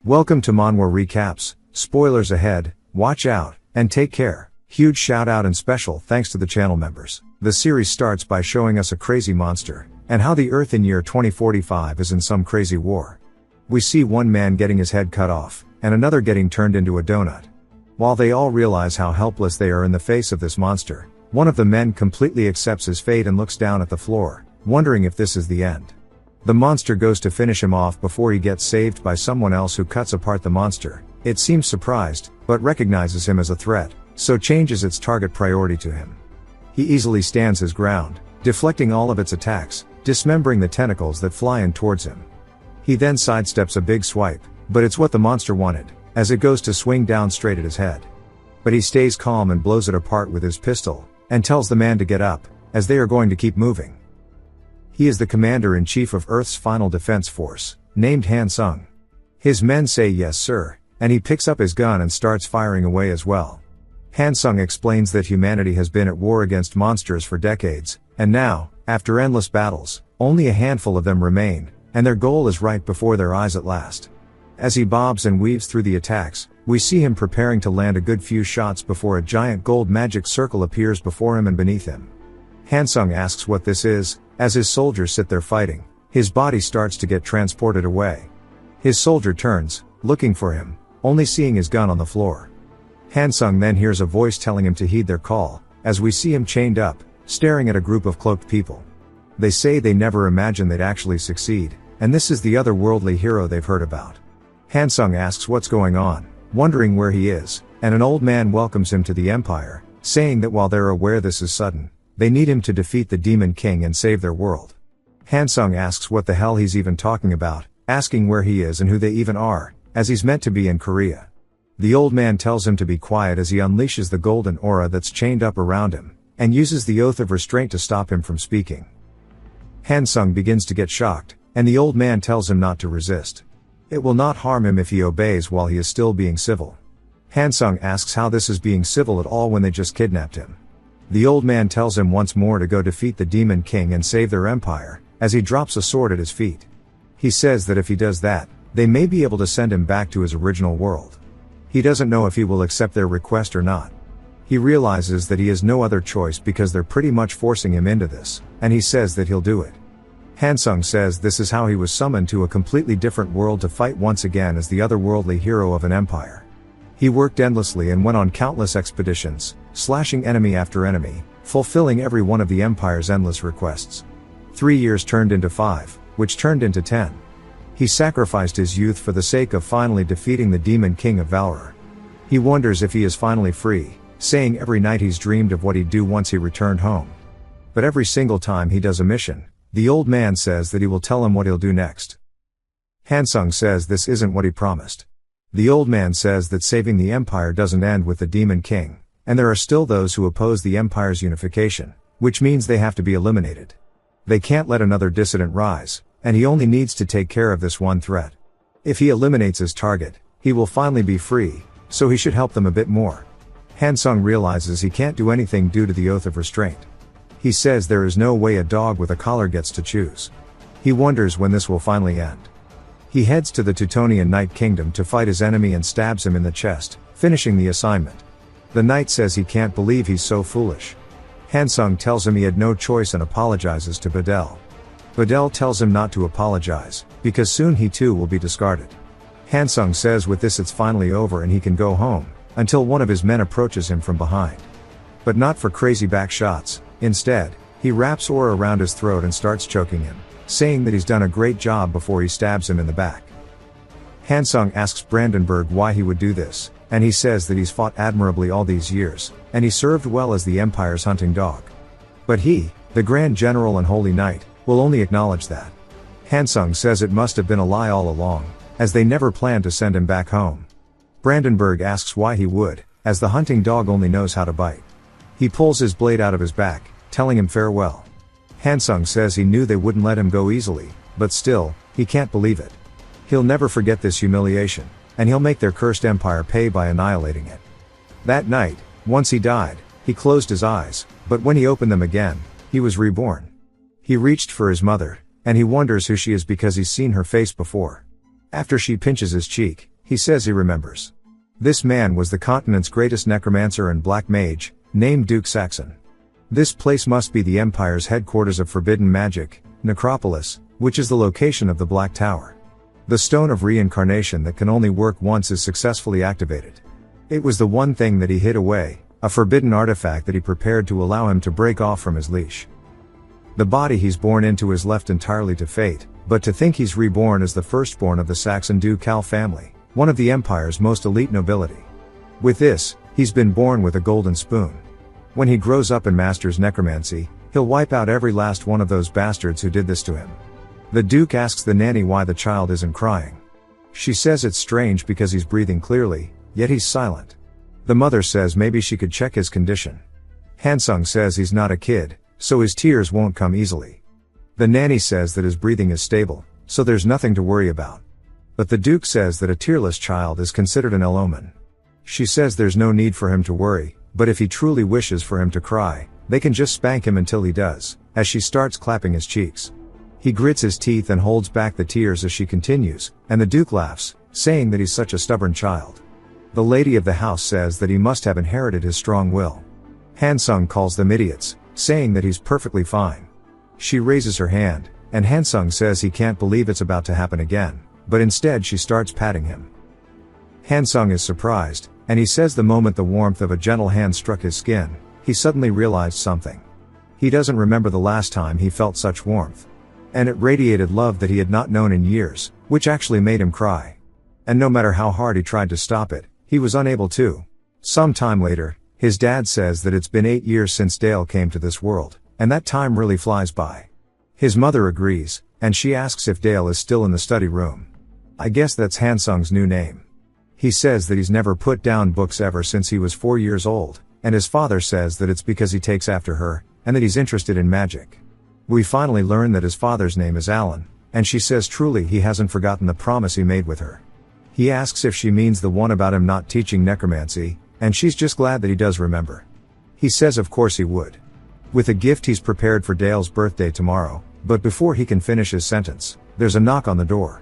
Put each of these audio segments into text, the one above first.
Welcome to Manhwa Recaps, spoilers ahead, watch out, and take care. Huge shout out and special thanks to the channel members. The series starts by showing us a crazy monster, and how the Earth in year 2045 is in some crazy war. We see one man getting his head cut off, and another getting turned into a donut. While they all realize how helpless they are in the face of this monster, one of the men completely accepts his fate and looks down at the floor, wondering if this is the end. The monster goes to finish him off before he gets saved by someone else who cuts apart the monster. It seems surprised, but recognizes him as a threat, so changes its target priority to him. He easily stands his ground, deflecting all of its attacks, dismembering the tentacles that fly in towards him. He then sidesteps a big swipe, but it's what the monster wanted, as it goes to swing down straight at his head. But he stays calm and blows it apart with his pistol, and tells the man to get up, as they are going to keep moving. He is the commander-in-chief of Earth's final defense force, named Han Sung. His men say yes sir, and he picks up his gun and starts firing away as well. Han Sung explains that humanity has been at war against monsters for decades, and now, after endless battles, only a handful of them remain, and their goal is right before their eyes at last. As he bobs and weaves through the attacks, we see him preparing to land a good few shots before a giant gold magic circle appears before him and beneath him. Han Sung asks what this is. As his soldiers sit there fighting, his body starts to get transported away. His soldier turns, looking for him, only seeing his gun on the floor. Han Sung then hears a voice telling him to heed their call, as we see him chained up, staring at a group of cloaked people. They say they never imagined they'd actually succeed, and this is the otherworldly hero they've heard about. Han Sung asks what's going on, wondering where he is, and an old man welcomes him to the Empire, saying that while they're aware this is sudden, they need him to defeat the Demon King and save their world. Han Sung asks what the hell he's even talking about, asking where he is and who they even are, as he's meant to be in Korea. The old man tells him to be quiet as he unleashes the golden aura that's chained up around him, and uses the oath of restraint to stop him from speaking. Han Sung begins to get shocked, and the old man tells him not to resist. It will not harm him if he obeys while he is still being civil. Han Sung asks how this is being civil at all when they just kidnapped him. The old man tells him once more to go defeat the Demon King and save their empire, as he drops a sword at his feet. He says that if he does that, they may be able to send him back to his original world. He doesn't know if he will accept their request or not. He realizes that he has no other choice because they're pretty much forcing him into this, and he says that he'll do it. Han Sung says this is how he was summoned to a completely different world to fight once again as the otherworldly hero of an empire. He worked endlessly and went on countless expeditions, slashing enemy after enemy, fulfilling every one of the Empire's endless requests. 3 years turned into 5, which turned into 10. He sacrificed his youth for the sake of finally defeating the Demon King of Valor. He wonders if he is finally free, saying every night he's dreamed of what he'd do once he returned home. But every single time he does a mission, the old man says that he will tell him what he'll do next. Han Sung says this isn't what he promised. The old man says that saving the Empire doesn't end with the Demon King, and there are still those who oppose the Empire's unification, which means they have to be eliminated. They can't let another dissident rise, and he only needs to take care of this one threat. If he eliminates his target, he will finally be free, so he should help them a bit more. Han Sung realizes he can't do anything due to the oath of restraint. He says there is no way a dog with a collar gets to choose. He wonders when this will finally end. He heads to the Teutonian Knight Kingdom to fight his enemy and stabs him in the chest, finishing the assignment. The knight says he can't believe he's so foolish. Han Sung tells him he had no choice and apologizes to Bedell. Bedell tells him not to apologize, because soon he too will be discarded. Han Sung says with this it's finally over and he can go home, until one of his men approaches him from behind. But not for crazy back shots, instead, he wraps aura around his throat and starts choking him, saying that he's done a great job before he stabs him in the back. Han Sung asks Brandenburg why he would do this, and he says that he's fought admirably all these years, and he served well as the Empire's hunting dog. But he, the Grand General and Holy Knight, will only acknowledge that. Han Sung says it must have been a lie all along, as they never planned to send him back home. Brandenburg asks why he would, as the hunting dog only knows how to bite. He pulls his blade out of his back, telling him farewell. Han Sung says he knew they wouldn't let him go easily, but still, he can't believe it. He'll never forget this humiliation, and he'll make their cursed empire pay by annihilating it. That night, once he died, he closed his eyes, but when he opened them again, he was reborn. He reached for his mother, and he wonders who she is because he's seen her face before. After she pinches his cheek, He says he remembers. This man was the continent's greatest necromancer and black mage, named Duke Saxon. This place must be the Empire's headquarters of forbidden magic, Necropolis, which is the location of the Black Tower. The stone of reincarnation that can only work once is successfully activated. It was the one thing that he hid away, a forbidden artifact that he prepared to allow him to break off from his leash. The body he's born into is left entirely to fate, but to think he's reborn as the firstborn of the Saxon ducal family, one of the Empire's most elite nobility. With this, he's been born with a golden spoon. When he grows up and masters necromancy, he'll wipe out every last one of those bastards who did this to him. The Duke asks the nanny why the child isn't crying. She says it's strange because he's breathing clearly, yet he's silent. The mother says maybe she could check his condition. Hansung says he's not a kid, so his tears won't come easily. The nanny says that his breathing is stable, so there's nothing to worry about. But the Duke says that a tearless child is considered an ill omen. She says there's no need for him to worry, but if he truly wishes for him to cry, they can just spank him until he does, as she starts clapping his cheeks. He grits his teeth and holds back the tears as she continues, and the Duke laughs, saying that he's such a stubborn child. The lady of the house says that he must have inherited his strong will. Hansung calls them idiots, saying that he's perfectly fine. She raises her hand, and Hansung says he can't believe it's about to happen again, but instead she starts patting him. Hansung is surprised, and he says the moment the warmth of a gentle hand struck his skin, he suddenly realized something. He doesn't remember the last time he felt such warmth. And it radiated love that he had not known in years, which actually made him cry. And no matter how hard he tried to stop it, he was unable to. Some time later, his dad says that it's been 8 years since Dale came to this world, and that time really flies by. His mother agrees, and she asks if Dale is still in the study room. I guess that's Hansung's new name. He says that he's never put down books ever since he was 4 years old, and his father says that it's because he takes after her, and that he's interested in magic. We finally learn that his father's name is Alan, and she says truly he hasn't forgotten the promise he made with her. He asks if she means the one about him not teaching necromancy, and she's just glad that he does remember. He says of course he would. With a gift he's prepared for Dale's birthday tomorrow, but before he can finish his sentence, there's a knock on the door.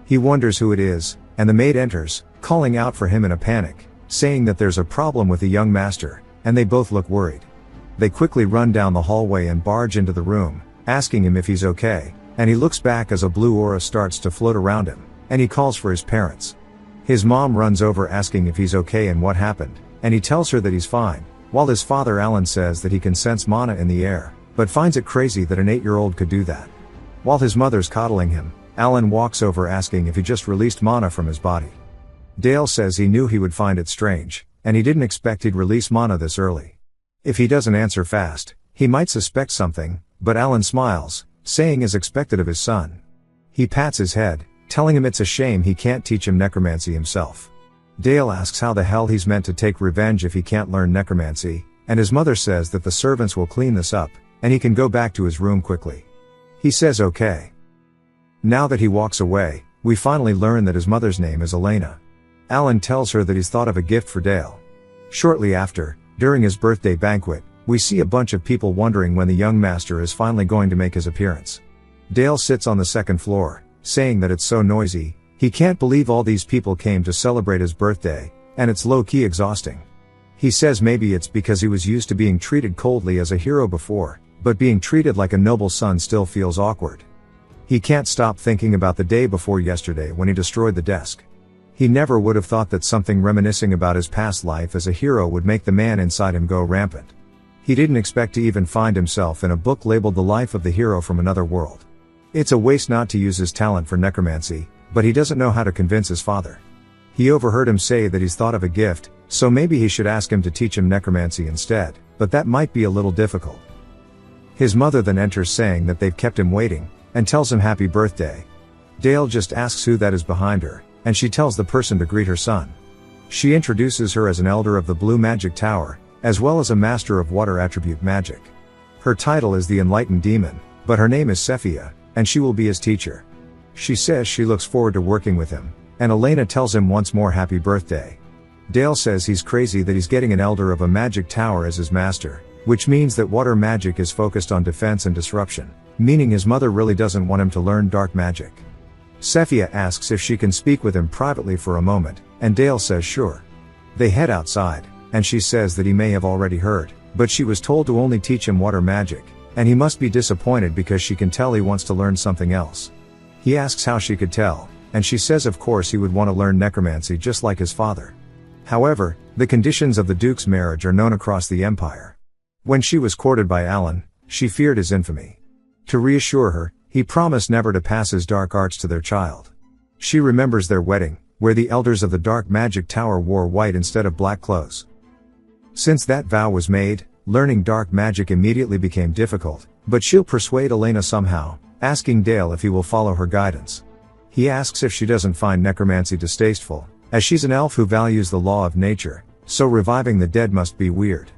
He wonders who it is, and the maid enters, calling out for him in a panic, saying that there's a problem with the young master, and they both look worried. They quickly run down the hallway and barge into the room, asking him if he's okay, and he looks back as a blue aura starts to float around him, and he calls for his parents. His mom runs over asking if he's okay and what happened, and he tells her that he's fine, while his father Alan says that he can sense mana in the air, but finds it crazy that an 8-year-old could do that. While his mother's coddling him, Alan walks over asking if he just released mana from his body. Dale says he knew he would find it strange, and he didn't expect he'd release mana this early. If he doesn't answer fast, he might suspect something, but Alan smiles, saying as expected of his son. He pats his head, telling him it's a shame he can't teach him necromancy himself. Dale asks how the hell he's meant to take revenge if he can't learn necromancy, and his mother says that the servants will clean this up, and he can go back to his room quickly. He says okay. Now that he walks away, we finally learn that his mother's name is Elena. Alan tells her that he's thought of a gift for Dale. Shortly after, during his birthday banquet, we see a bunch of people wondering when the young master is finally going to make his appearance. Dale sits on the second floor, saying that it's so noisy, he can't believe all these people came to celebrate his birthday, and it's low-key exhausting. He says maybe it's because he was used to being treated coldly as a hero before, but being treated like a noble son still feels awkward. He can't stop thinking about the day before yesterday when he destroyed the desk. He never would have thought that something reminiscing about his past life as a hero would make the man inside him go rampant. He didn't expect to even find himself in a book labeled The Life of the Hero from Another World. It's a waste not to use his talent for necromancy, but he doesn't know how to convince his father. He overheard him say that he's thought of a gift, so maybe he should ask him to teach him necromancy instead, but that might be a little difficult. His mother then enters saying that they've kept him waiting, and tells him happy birthday. Dale just asks who that is behind her, and she tells the person to greet her son. She introduces her as an elder of the Blue Magic Tower, as well as a master of water attribute magic. Her title is the Enlightened Demon, but her name is Sephia, and she will be his teacher. She says she looks forward to working with him, and Elena tells him once more happy birthday. Dale says he's crazy that he's getting an elder of a magic tower as his master, which means that water magic is focused on defense and disruption, meaning his mother really doesn't want him to learn dark magic. Cephia asks if she can speak with him privately for a moment, and Dale says sure. They head outside, and she says that he may have already heard, but she was told to only teach him water magic, and he must be disappointed because she can tell he wants to learn something else. He asks how she could tell, and she says of course he would want to learn necromancy just like his father. However, the conditions of the Duke's marriage are known across the Empire. When she was courted by Alan, she feared his infamy. To reassure her, he promised never to pass his dark arts to their child. She remembers their wedding, where the elders of the Dark Magic Tower wore white instead of black clothes. Since that vow was made, learning dark magic immediately became difficult, but she'll persuade Elena somehow, asking Dale if he will follow her guidance. He asks if she doesn't find necromancy distasteful, as she's an elf who values the law of nature, so reviving the dead must be weird.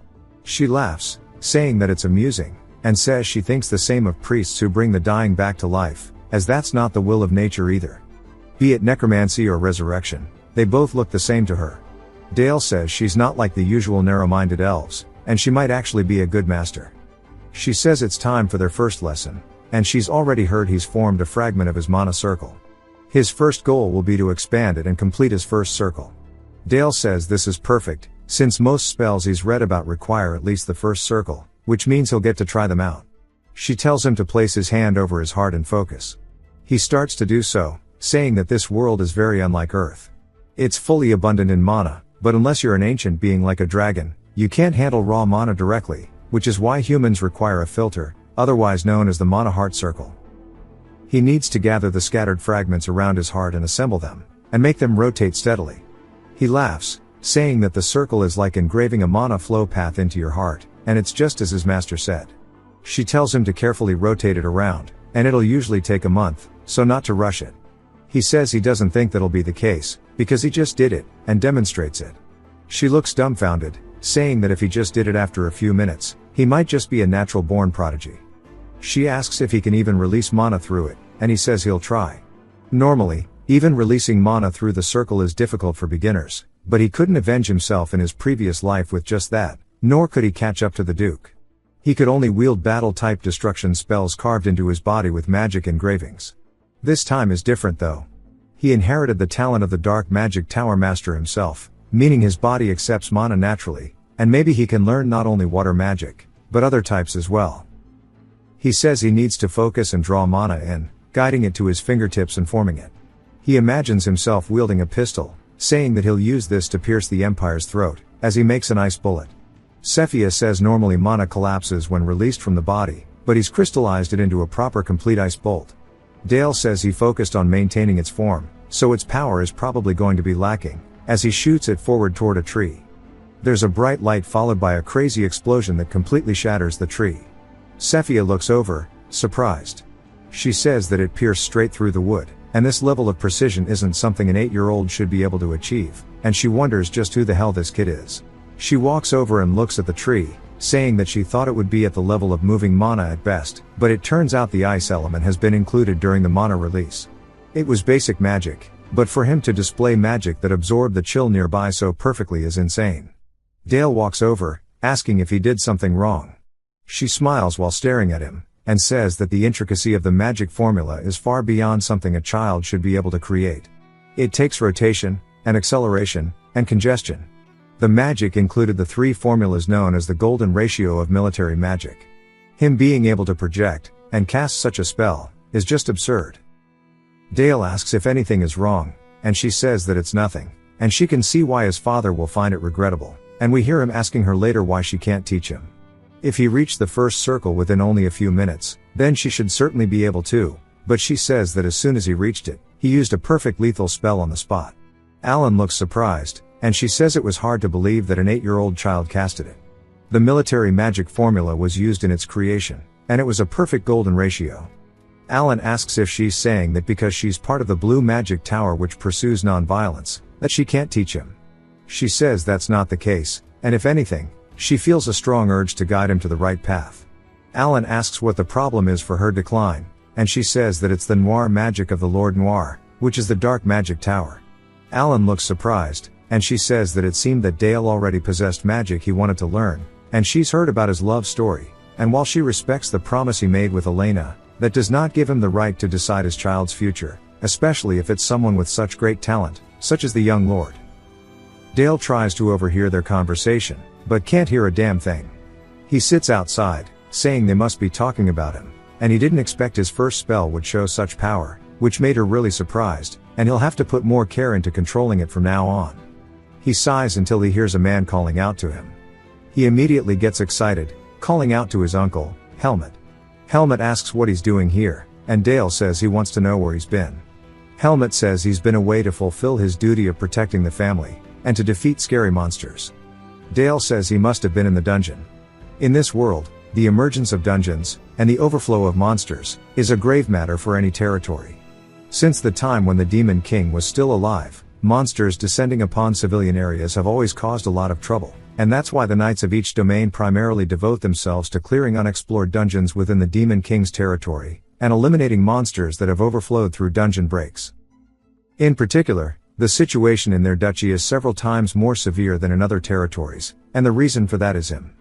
She laughs, saying that it's amusing, and says she thinks the same of priests who bring the dying back to life, as that's not the will of nature either. Be it necromancy or resurrection, they both look the same to her. Dale says she's not like the usual narrow-minded elves, and she might actually be a good master. She says it's time for their first lesson, and she's already heard he's formed a fragment of his mana circle. His first goal will be to expand it and complete his first circle. Dale says this is perfect, since most spells he's read about require at least the first circle, which means he'll get to try them out. She tells him to place his hand over his heart and focus. He starts to do so, saying that this world is very unlike Earth. It's fully abundant in mana, but unless you're an ancient being like a dragon, you can't handle raw mana directly, which is why humans require a filter, otherwise known as the mana heart circle. He needs to gather the scattered fragments around his heart and assemble them, and make them rotate steadily. He laughs, saying that the circle is like engraving a mana flow path into your heart, and it's just as his master said. She tells him to carefully rotate it around, and it'll usually take a month, so not to rush it. He says he doesn't think that'll be the case, because he just did it, and demonstrates it. She looks dumbfounded, saying that if he just did it after a few minutes, he might just be a natural-born prodigy. She asks if he can even release mana through it, and he says he'll try. Normally, even releasing mana through the circle is difficult for beginners, but he couldn't avenge himself in his previous life with just that, nor could he catch up to the Duke. He could only wield battle-type destruction spells carved into his body with magic engravings. This time is different though. He inherited the talent of the Dark Magic Tower Master himself, meaning his body accepts mana naturally, and maybe he can learn not only water magic, but other types as well. He says he needs to focus and draw mana in, guiding it to his fingertips and forming it. He imagines himself wielding a pistol, saying that he'll use this to pierce the Empire's throat, as he makes an ice bullet. Cephia says normally mana collapses when released from the body, but he's crystallized it into a proper complete ice bolt. Dale says he focused on maintaining its form, so its power is probably going to be lacking, as he shoots it forward toward a tree. There's a bright light followed by a crazy explosion that completely shatters the tree. Cephia looks over, surprised. She says that it pierced straight through the wood, and this level of precision isn't something an 8-year-old should be able to achieve, and she wonders just who the hell this kid is. She walks over and looks at the tree, saying that she thought it would be at the level of moving mana at best, but it turns out the ice element has been included during the mana release. It was basic magic, but for him to display magic that absorbed the chill nearby so perfectly is insane. Dale walks over, asking if he did something wrong. She smiles while staring at him, and says that the intricacy of the magic formula is far beyond something a child should be able to create. It takes rotation, and acceleration, and congestion. The magic included the 3 formulas known as the golden ratio of military magic. Him being able to project, and cast such a spell, is just absurd. Dale asks if anything is wrong, and she says that it's nothing, and she can see why his father will find it regrettable, and we hear him asking her later why she can't teach him. If he reached the first circle within only a few minutes, then she should certainly be able to, but she says that as soon as he reached it, he used a perfect lethal spell on the spot. Alan looks surprised, and she says it was hard to believe that an 8-year-old child casted it. The military magic formula was used in its creation, and it was a perfect golden ratio. Alan asks if she's saying that because she's part of the blue magic tower which pursues non-violence, that she can't teach him. She says that's not the case, and if anything, she feels a strong urge to guide him to the right path. Alan asks what the problem is for her decline, and she says that it's the noir magic of the Lord Noir, which is the dark magic tower. Alan looks surprised, and she says that it seemed that Dale already possessed magic he wanted to learn, and she's heard about his love story, and while she respects the promise he made with Elena, that does not give him the right to decide his child's future, especially if it's someone with such great talent, such as the young lord. Dale tries to overhear their conversation, but can't hear a damn thing. He sits outside, saying they must be talking about him, and he didn't expect his first spell would show such power, which made her really surprised, and he'll have to put more care into controlling it from now on. He sighs until he hears a man calling out to him. He immediately gets excited, calling out to his uncle, Helmut. Helmut asks what he's doing here, and Dale says he wants to know where he's been. Helmut says he's been away to fulfill his duty of protecting the family, and to defeat scary monsters. Dale says he must have been in the dungeon. In this world, the emergence of dungeons, and the overflow of monsters, is a grave matter for any territory. Since the time when the Demon King was still alive, monsters descending upon civilian areas have always caused a lot of trouble, and that's why the knights of each domain primarily devote themselves to clearing unexplored dungeons within the Demon King's territory, and eliminating monsters that have overflowed through dungeon breaks. In particular, the situation in their duchy is several times more severe than in other territories, and the reason for that is him.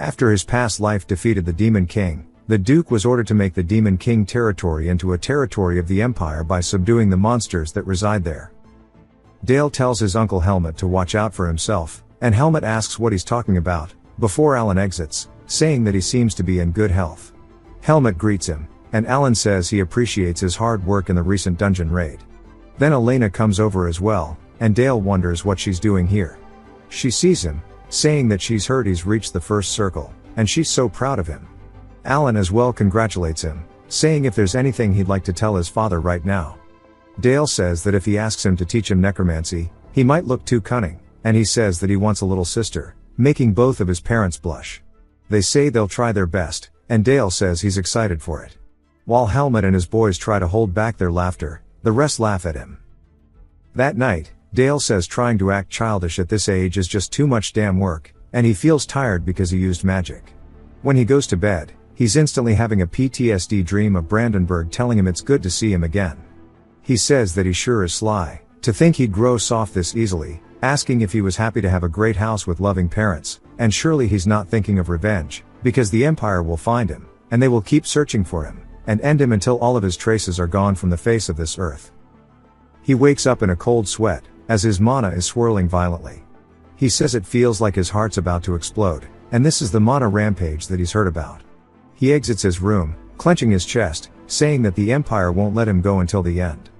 After his past life defeated the Demon King, the Duke was ordered to make the Demon King territory into a territory of the Empire by subduing the monsters that reside there. Dale tells his uncle Helmut to watch out for himself, and Helmut asks what he's talking about, before Alan exits, saying that he seems to be in good health. Helmut greets him, and Alan says he appreciates his hard work in the recent dungeon raid. Then Elena comes over as well, and Dale wonders what she's doing here. She sees him, saying that she's heard he's reached the first circle, and she's so proud of him. Alan as well congratulates him, saying if there's anything he'd like to tell his father right now. Dale says that if he asks him to teach him necromancy, he might look too cunning, and he says that he wants a little sister, making both of his parents blush. They say they'll try their best, and Dale says he's excited for it. While Helmut and his boys try to hold back their laughter, the rest laugh at him. That night, Dale says trying to act childish at this age is just too much damn work, and he feels tired because he used magic. When he goes to bed, he's instantly having a PTSD dream of Brandenburg telling him it's good to see him again. He says that he sure is sly, to think he'd grow soft this easily, asking if he was happy to have a great house with loving parents, and surely he's not thinking of revenge, because the Empire will find him, and they will keep searching for him, and end him until all of his traces are gone from the face of this earth. He wakes up in a cold sweat, as his mana is swirling violently. He says it feels like his heart's about to explode, and this is the mana rampage that he's heard about. He exits his room, clenching his chest, saying that the Empire won't let him go until the end.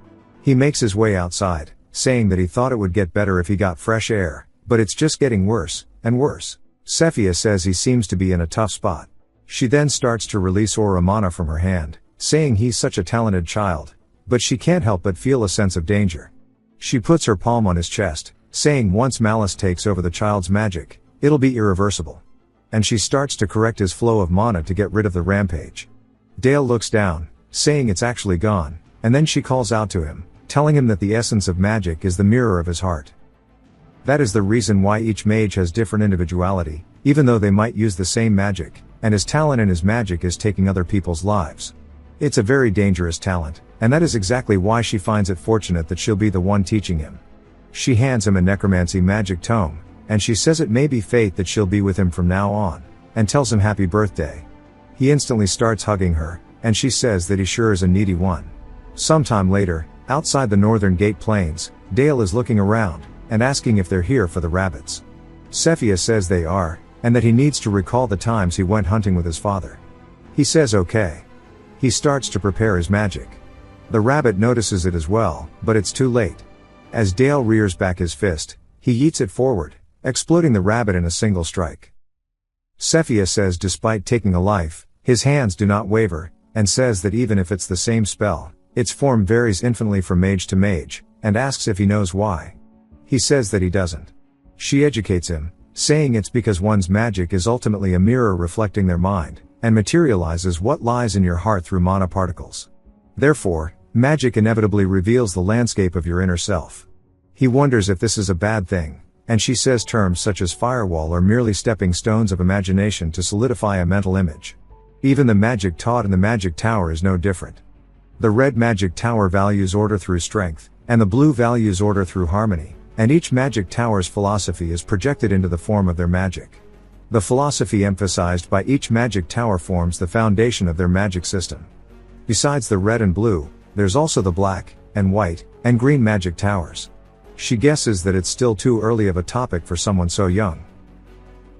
He makes his way outside, saying that he thought it would get better if he got fresh air, but it's just getting worse, and worse. Sephia says he seems to be in a tough spot. She then starts to release aura mana from her hand, saying he's such a talented child, but she can't help but feel a sense of danger. She puts her palm on his chest, saying once malice takes over the child's magic, it'll be irreversible. And she starts to correct his flow of mana to get rid of the rampage. Dale looks down, saying it's actually gone, and then she calls out to him, telling him that the essence of magic is the mirror of his heart. That is the reason why each mage has different individuality, even though they might use the same magic, and his talent in his magic is taking other people's lives. It's a very dangerous talent, and that is exactly why she finds it fortunate that she'll be the one teaching him. She hands him a necromancy magic tome, and she says it may be fate that she'll be with him from now on, and tells him happy birthday. He instantly starts hugging her, and she says that he sure is a needy one. Sometime later, outside the Northern Gate Plains, Dale is looking around, and asking if they're here for the rabbits. Sephia says they are, and that he needs to recall the times he went hunting with his father. He says okay. He starts to prepare his magic. The rabbit notices it as well, but it's too late. As Dale rears back his fist, he yeets it forward, exploding the rabbit in a single strike. Sephia says despite taking a life, his hands do not waver, and says that even if it's the same spell, its form varies infinitely from mage to mage, and asks if he knows why. He says that he doesn't. She educates him, saying it's because one's magic is ultimately a mirror reflecting their mind, and materializes what lies in your heart through mana particles. Therefore, magic inevitably reveals the landscape of your inner self. He wonders if this is a bad thing, and she says terms such as firewall are merely stepping stones of imagination to solidify a mental image. Even the magic taught in the magic tower is no different. The red magic tower values order through strength, and the blue values order through harmony, and each magic tower's philosophy is projected into the form of their magic. The philosophy emphasized by each magic tower forms the foundation of their magic system. Besides the red and blue, there's also the black, and white, and green magic towers. She guesses that it's still too early of a topic for someone so young.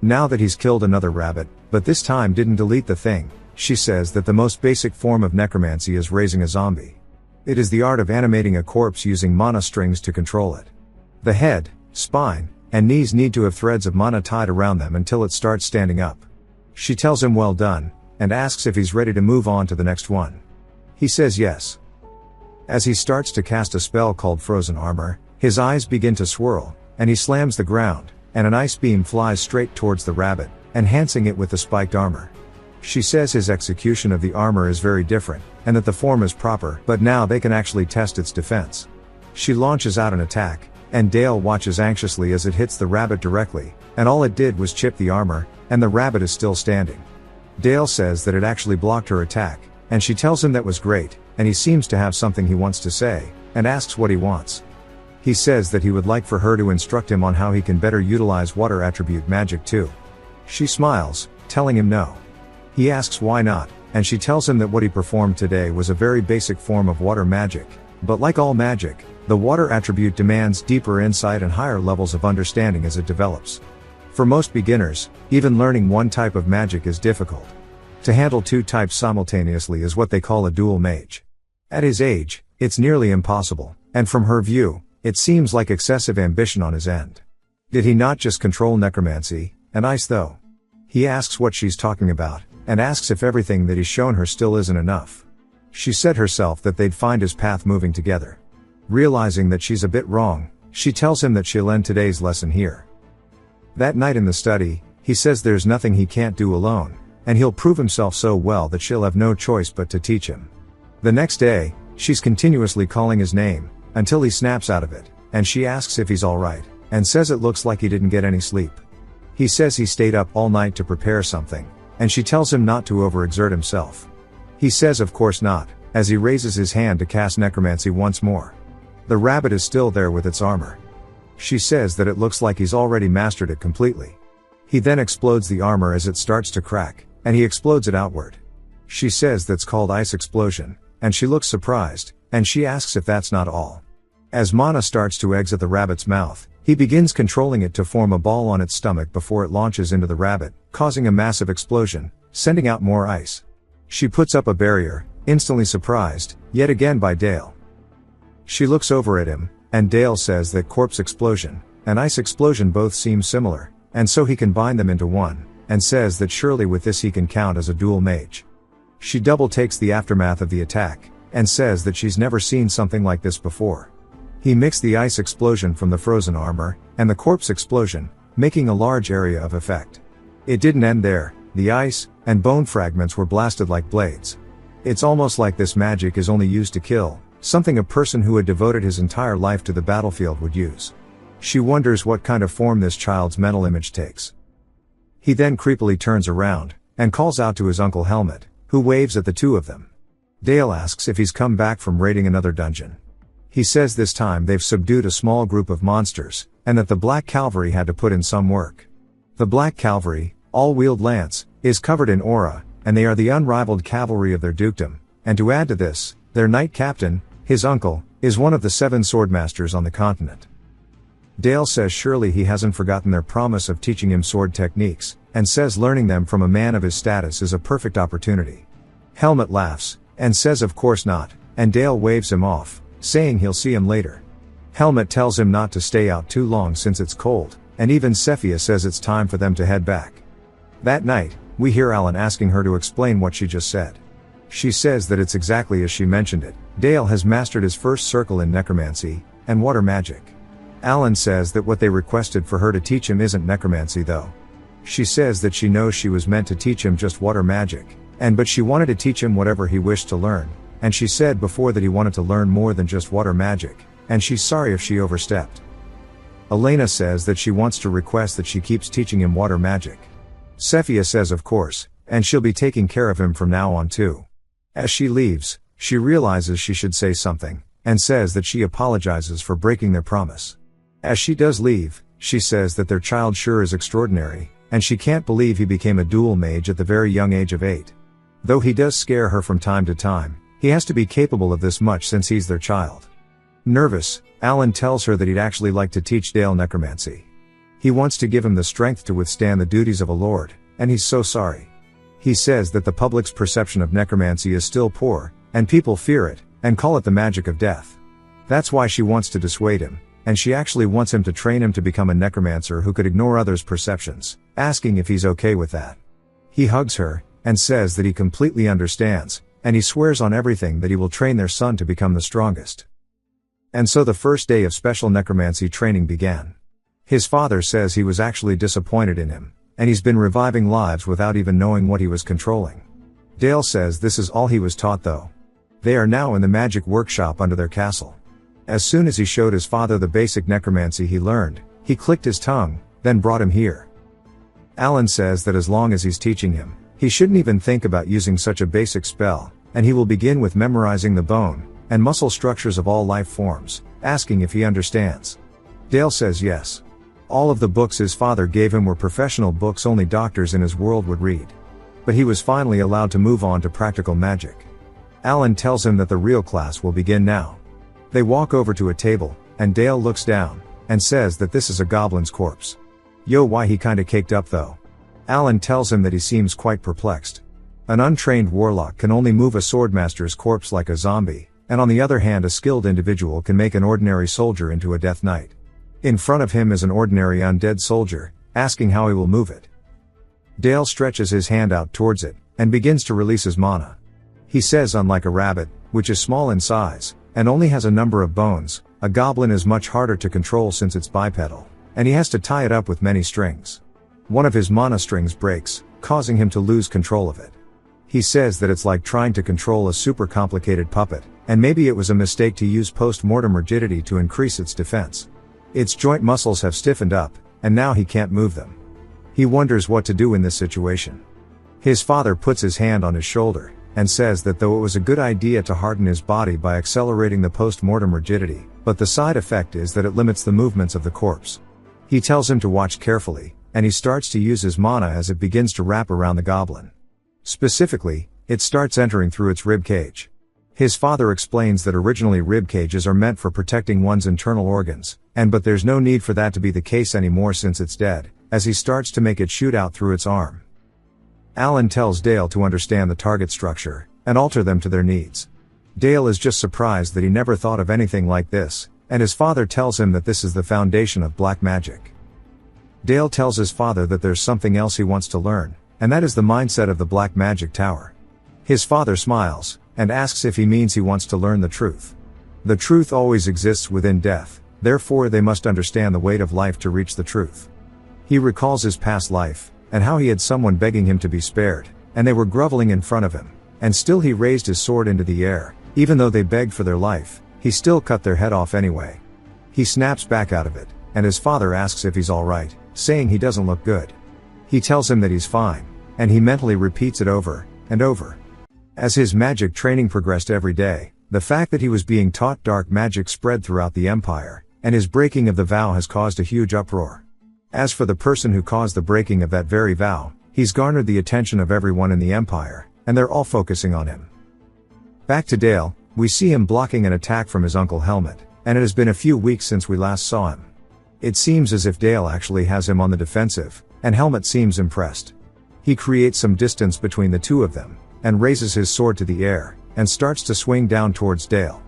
Now that he's killed another rabbit, but this time didn't delete the thing, she says that the most basic form of necromancy is raising a zombie. It is the art of animating a corpse using mana strings to control it. The head, spine, and knees need to have threads of mana tied around them until it starts standing up. She tells him well done, and asks if he's ready to move on to the next one. He says yes. As he starts to cast a spell called Frozen Armor, his eyes begin to swirl, and he slams the ground, and an ice beam flies straight towards the rabbit, enhancing it with the spiked armor. She says his execution of the armor is very different, and that the form is proper, but now they can actually test its defense. She launches out an attack, and Dale watches anxiously as it hits the rabbit directly, and all it did was chip the armor, and the rabbit is still standing. Dale says that it actually blocked her attack, and she tells him that was great, and he seems to have something he wants to say, and asks what he wants. He says that he would like for her to instruct him on how he can better utilize water attribute magic too. She smiles, telling him no. He asks why not, and she tells him that what he performed today was a very basic form of water magic, but like all magic, the water attribute demands deeper insight and higher levels of understanding as it develops. For most beginners, even learning one type of magic is difficult. To handle two types simultaneously is what they call a dual mage. At his age, it's nearly impossible, and from her view, it seems like excessive ambition on his end. Did he not just control necromancy, and ice though? He asks what she's talking about, and asks if everything that he's shown her still isn't enough. She said herself that they'd find his path moving together. Realizing that she's a bit wrong, she tells him that she'll end today's lesson here. That night in the study, he says there's nothing he can't do alone, and he'll prove himself so well that she'll have no choice but to teach him. The next day, she's continuously calling his name, until he snaps out of it, and she asks if he's alright, and says it looks like he didn't get any sleep. He says he stayed up all night to prepare something, and she tells him not to overexert himself. He says of course not, as he raises his hand to cast necromancy once more. The rabbit is still there with its armor. She says that it looks like he's already mastered it completely. He then explodes the armor as it starts to crack, and he explodes it outward. She says that's called ice explosion, and she looks surprised, and she asks if that's not all. As mana starts to exit the rabbit's mouth, he begins controlling it to form a ball on its stomach before it launches into the rabbit, causing a massive explosion, sending out more ice. She puts up a barrier, instantly surprised, yet again by Dale. She looks over at him, and Dale says that corpse explosion and ice explosion both seem similar, and so he combined them into one, and says that surely with this he can count as a dual mage. She double takes the aftermath of the attack, and says that she's never seen something like this before. He mixed the ice explosion from the frozen armor, and the corpse explosion, making a large area of effect. It didn't end there, the ice and bone fragments were blasted like blades. It's almost like this magic is only used to kill, something a person who had devoted his entire life to the battlefield would use. She wonders what kind of form this child's mental image takes. He then creepily turns around, and calls out to his uncle Helmet, who waves at the two of them. Dale asks if he's come back from raiding another dungeon. He says this time they've subdued a small group of monsters, and that the Black Cavalry had to put in some work. The Black Cavalry, all wield lance, is covered in aura, and they are the unrivaled cavalry of their dukedom, and to add to this, their knight captain, his uncle, is one of the 7 swordmasters on the continent. Dale says surely he hasn't forgotten their promise of teaching him sword techniques, and says learning them from a man of his status is a perfect opportunity. Helmet laughs, and says of course not, and Dale waves him off, saying he'll see him later. Helmet tells him not to stay out too long since it's cold, and even Cephia says it's time for them to head back. That night, we hear Alan asking her to explain what she just said. She says that it's exactly as she mentioned it. Dale has mastered his first circle in necromancy, and water magic. Alan says that what they requested for her to teach him isn't necromancy though. She says that she knows she was meant to teach him just water magic, but she wanted to teach him whatever he wished to learn, and she said before that he wanted to learn more than just water magic, and she's sorry if she overstepped. Elena says that she wants to request that she keeps teaching him water magic. Cephia says of course, and she'll be taking care of him from now on too. As she leaves, she realizes she should say something, and says that she apologizes for breaking their promise. As she does leave, she says that their child sure is extraordinary, and she can't believe he became a dual mage at the very young age of 8. Though he does scare her from time to time, he has to be capable of this much since he's their child. Nervous, Alan tells her that he'd actually like to teach Dale necromancy. He wants to give him the strength to withstand the duties of a lord, and he's so sorry. He says that the public's perception of necromancy is still poor, and people fear it, and call it the magic of death. That's why she wants to dissuade him, and she actually wants him to train him to become a necromancer who could ignore others' perceptions, asking if he's okay with that. He hugs her, and says that he completely understands, and he swears on everything that he will train their son to become the strongest. And so the first day of special necromancy training began. His father says he was actually disappointed in him, and he's been reviving lives without even knowing what he was controlling. Dale says this is all he was taught though. They are now in the magic workshop under their castle. As soon as he showed his father the basic necromancy he learned, he clicked his tongue, then brought him here. Alan says that as long as he's teaching him, he shouldn't even think about using such a basic spell, and he will begin with memorizing the bone and muscle structures of all life forms, asking if he understands. Dale says yes. All of the books his father gave him were professional books only doctors in his world would read. But he was finally allowed to move on to practical magic. Alan tells him that the real class will begin now. They walk over to a table, and Dale looks down, and says that this is a goblin's corpse. Yo, why he kinda caked up though. Alan tells him that he seems quite perplexed. An untrained warlock can only move a swordmaster's corpse like a zombie, and on the other hand a skilled individual can make an ordinary soldier into a death knight. In front of him is an ordinary undead soldier, asking how he will move it. Dale stretches his hand out towards it, and begins to release his mana. He says unlike a rabbit, which is small in size, and only has a number of bones, a goblin is much harder to control since it's bipedal, and he has to tie it up with many strings. One of his mana strings breaks, causing him to lose control of it. He says that it's like trying to control a super complicated puppet, and maybe it was a mistake to use post-mortem rigidity to increase its defense. Its joint muscles have stiffened up, and now he can't move them. He wonders what to do in this situation. His father puts his hand on his shoulder, and says that though it was a good idea to harden his body by accelerating the post-mortem rigidity, but the side effect is that it limits the movements of the corpse. He tells him to watch carefully, and he starts to use his mana as it begins to wrap around the goblin. Specifically, it starts entering through its rib cage. His father explains that originally rib cages are meant for protecting one's internal organs, but there's no need for that to be the case anymore since it's dead, as he starts to make it shoot out through its arm. Alan tells Dale to understand the target structure, and alter them to their needs. Dale is just surprised that he never thought of anything like this, and his father tells him that this is the foundation of black magic. Dale tells his father that there's something else he wants to learn, and that is the mindset of the black magic tower. His father smiles, and asks if he means he wants to learn the truth. The truth always exists within death, therefore they must understand the weight of life to reach the truth. He recalls his past life, and how he had someone begging him to be spared, and they were groveling in front of him, and still he raised his sword into the air, even though they begged for their life, he still cut their head off anyway. He snaps back out of it, and his father asks if he's alright, saying he doesn't look good. He tells him that he's fine, and he mentally repeats it over and over. As his magic training progressed every day, the fact that he was being taught dark magic spread throughout the empire, and his breaking of the vow has caused a huge uproar. As for the person who caused the breaking of that very vow, he's garnered the attention of everyone in the empire, and they're all focusing on him. Back to Dale, we see him blocking an attack from his uncle Helmet, and it has been a few weeks since we last saw him. It seems as if Dale actually has him on the defensive, and Helmet seems impressed. He creates some distance between the two of them, and raises his sword to the air, and starts to swing down towards Dale.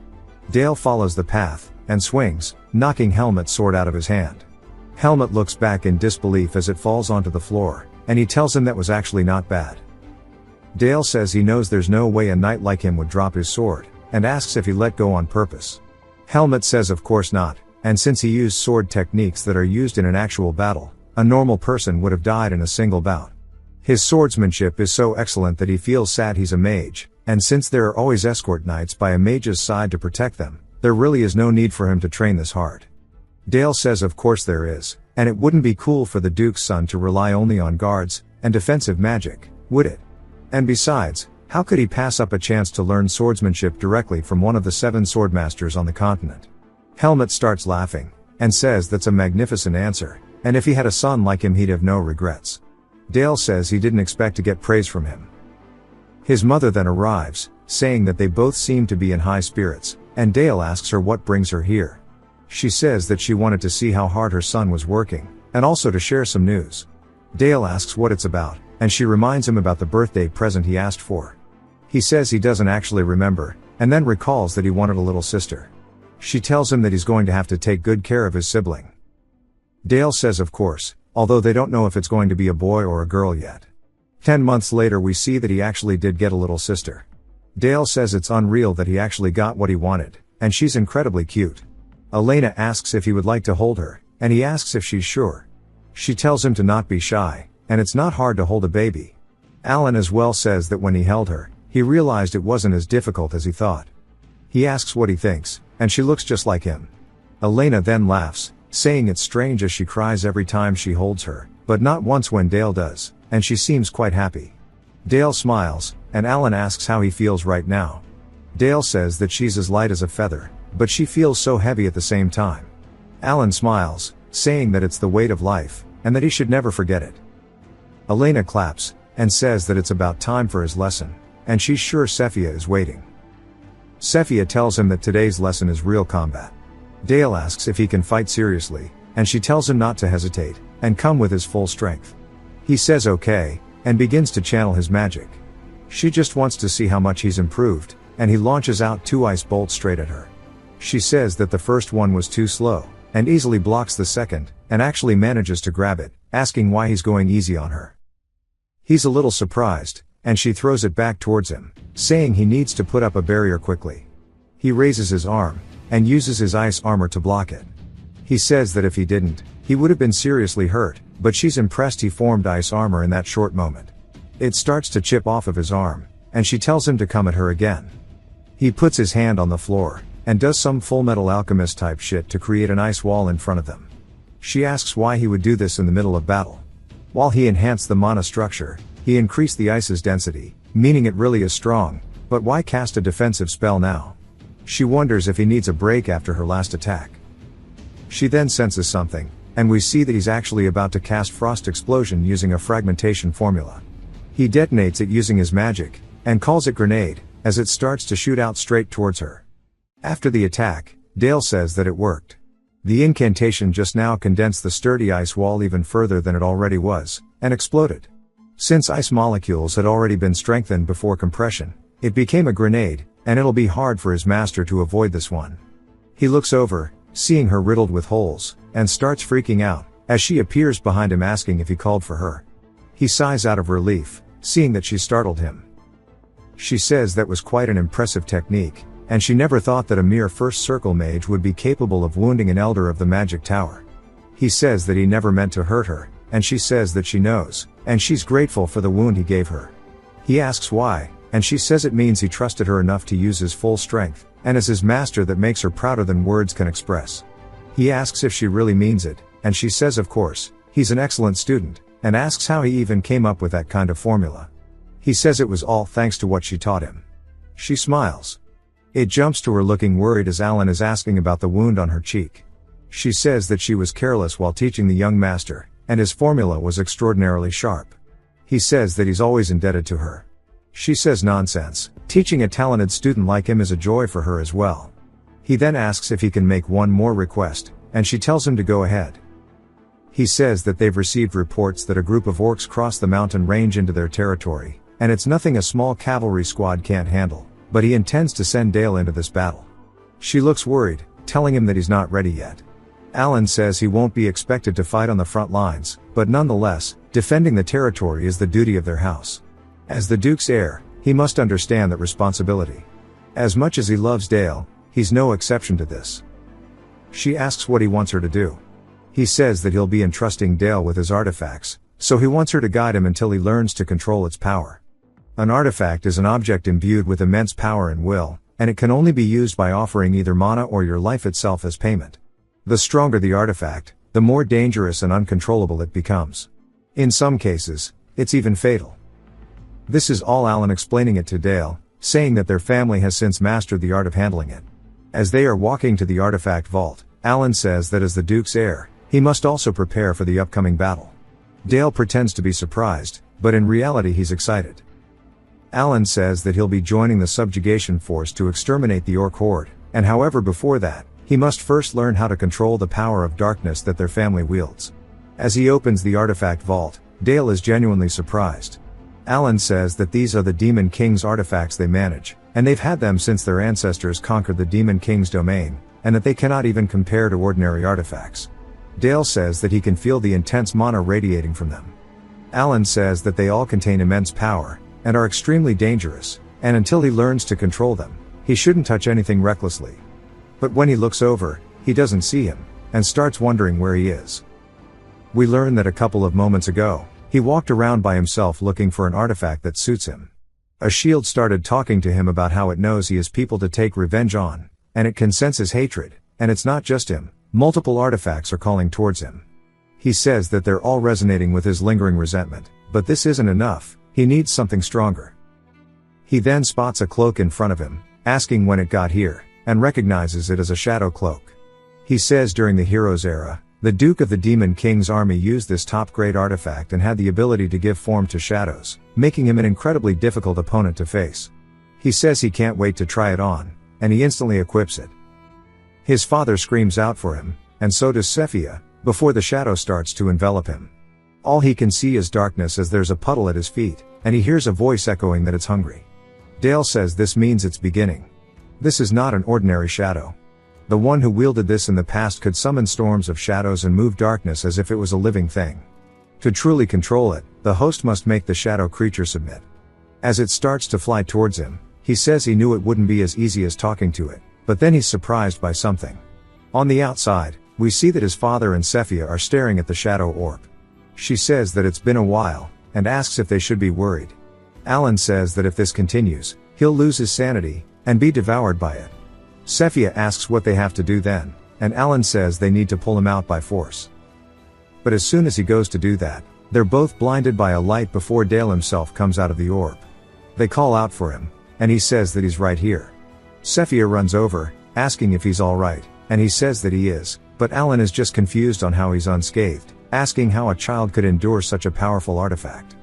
Dale follows the path, and swings, knocking Helmet's sword out of his hand. Helmet looks back in disbelief as it falls onto the floor, and he tells him that was actually not bad. Dale says he knows there's no way a knight like him would drop his sword, and asks if he let go on purpose. Helmet says of course not, and since he used sword techniques that are used in an actual battle, a normal person would have died in a single bout. His swordsmanship is so excellent that he feels sad he's a mage, and since there are always escort knights by a mage's side to protect them, there really is no need for him to train this hard. Dale says of course there is, and it wouldn't be cool for the Duke's son to rely only on guards and defensive magic, would it? And besides, how could he pass up a chance to learn swordsmanship directly from one of the 7 swordmasters on the continent? Helmet starts laughing, and says that's a magnificent answer, and if he had a son like him he'd have no regrets. Dale says he didn't expect to get praise from him. His mother then arrives, saying that they both seem to be in high spirits, and Dale asks her what brings her here. She says that she wanted to see how hard her son was working, and also to share some news. Dale asks what it's about, and she reminds him about the birthday present he asked for. He says he doesn't actually remember, and then recalls that he wanted a little sister. She tells him that he's going to have to take good care of his sibling. Dale says of course, although they don't know if it's going to be a boy or a girl yet. 10 months later we see that he actually did get a little sister. Dale says it's unreal that he actually got what he wanted, and she's incredibly cute. Elena asks if he would like to hold her, and he asks if she's sure. She tells him to not be shy, and it's not hard to hold a baby. Alan as well says that when he held her, he realized it wasn't as difficult as he thought. He asks what he thinks, and she looks just like him. Elena then laughs, saying it's strange as she cries every time she holds her, but not once when Dale does, and she seems quite happy. Dale smiles, and Alan asks how he feels right now. Dale says that she's as light as a feather, but she feels so heavy at the same time. Alan smiles, saying that it's the weight of life, and that he should never forget it. Elena claps, and says that it's about time for his lesson, and she's sure Sefia is waiting. Sefia tells him that today's lesson is real combat. Dale asks if he can fight seriously, and she tells him not to hesitate, and come with his full strength. He says okay, and begins to channel his magic. She just wants to see how much he's improved, and he launches out 2 ice bolts straight at her. She says that the first one was too slow, and easily blocks the second, and actually manages to grab it, asking why he's going easy on her. He's a little surprised, and she throws it back towards him, saying he needs to put up a barrier quickly. He raises his arm, and uses his ice armor to block it. He says that if he didn't, he would have been seriously hurt, but she's impressed he formed ice armor in that short moment. It starts to chip off of his arm, and she tells him to come at her again. He puts his hand on the floor, and does some Full Metal Alchemist type shit to create an ice wall in front of them. She asks why he would do this in the middle of battle. While he enhanced the mana structure, he increased the ice's density, meaning it really is strong, but why cast a defensive spell now? She wonders if he needs a break after her last attack. She then senses something, and we see that he's actually about to cast Frost Explosion using a fragmentation formula. He detonates it using his magic, and calls it Grenade, as it starts to shoot out straight towards her. After the attack, Dale says that it worked. The incantation just now condensed the sturdy ice wall even further than it already was, and exploded. Since ice molecules had already been strengthened before compression, it became a grenade, and it'll be hard for his master to avoid this one. He looks over, seeing her riddled with holes, and starts freaking out, as she appears behind him asking if he called for her. He sighs out of relief, seeing that she startled him. She says that was quite an impressive technique, and she never thought that a mere first circle mage would be capable of wounding an elder of the magic tower. He says that he never meant to hurt her, and she says that she knows, and she's grateful for the wound he gave her. He asks why, and she says it means he trusted her enough to use his full strength, and is his master that makes her prouder than words can express. He asks if she really means it, and she says of course, he's an excellent student, and asks how he even came up with that kind of formula. He says it was all thanks to what she taught him. She smiles. It jumps to her looking worried as Alan is asking about the wound on her cheek. She says that she was careless while teaching the young master, and his formula was extraordinarily sharp. He says that he's always indebted to her. She says nonsense, teaching a talented student like him is a joy for her as well. He then asks if he can make one more request, and she tells him to go ahead. He says that they've received reports that a group of orcs crossed the mountain range into their territory, and it's nothing a small cavalry squad can't handle, but he intends to send Dale into this battle. She looks worried, telling him that he's not ready yet. Alan says he won't be expected to fight on the front lines, but nonetheless, defending the territory is the duty of their house. As the Duke's heir, he must understand that responsibility. As much as he loves Dale, he's no exception to this. She asks what he wants her to do. He says that he'll be entrusting Dale with his artifacts, so he wants her to guide him until he learns to control its power. An artifact is an object imbued with immense power and will, and it can only be used by offering either mana or your life itself as payment. The stronger the artifact, the more dangerous and uncontrollable it becomes. In some cases, it's even fatal. This is all Alan explaining it to Dale, saying that their family has since mastered the art of handling it. As they are walking to the artifact vault, Alan says that as the Duke's heir, he must also prepare for the upcoming battle. Dale pretends to be surprised, but in reality he's excited. Alan says that he'll be joining the subjugation force to exterminate the orc horde, and however before that, he must first learn how to control the power of darkness that their family wields. As he opens the artifact vault, Dale is genuinely surprised. Alan says that these are the Demon King's artifacts they manage, and they've had them since their ancestors conquered the Demon King's domain, and that they cannot even compare to ordinary artifacts. Dale says that he can feel the intense mana radiating from them. Alan says that they all contain immense power, and are extremely dangerous, and until he learns to control them, he shouldn't touch anything recklessly. But when he looks over, he doesn't see him, and starts wondering where he is. We learn that a couple of moments ago, he walked around by himself looking for an artifact that suits him. A shield started talking to him about how it knows he has people to take revenge on, and it can sense his hatred, and it's not just him, multiple artifacts are calling towards him. He says that they're all resonating with his lingering resentment, but this isn't enough, he needs something stronger. He then spots a cloak in front of him, asking when it got here, and recognizes it as a shadow cloak. He says during the Heroes era, the Duke of the Demon King's army used this top-grade artifact and had the ability to give form to shadows, making him an incredibly difficult opponent to face. He says he can't wait to try it on, and he instantly equips it. His father screams out for him, and so does Sephia, before the shadow starts to envelop him. All he can see is darkness as there's a puddle at his feet, and he hears a voice echoing that it's hungry. Dale says this means it's beginning. This is not an ordinary shadow. The one who wielded this in the past could summon storms of shadows and move darkness as if it was a living thing. To truly control it, the host must make the shadow creature submit. As it starts to fly towards him, he says he knew it wouldn't be as easy as talking to it, but then he's surprised by something. On the outside, we see that his father and Sephia are staring at the shadow orb. She says that it's been a while, and asks if they should be worried. Alan says that if this continues, he'll lose his sanity, and be devoured by it. Sephia asks what they have to do then, and Alan says they need to pull him out by force. But as soon as he goes to do that, they're both blinded by a light before Dale himself comes out of the orb. They call out for him, and he says that he's right here. Sephia runs over, asking if he's alright, and he says that he is, but Alan is just confused on how he's unscathed, asking how a child could endure such a powerful artifact.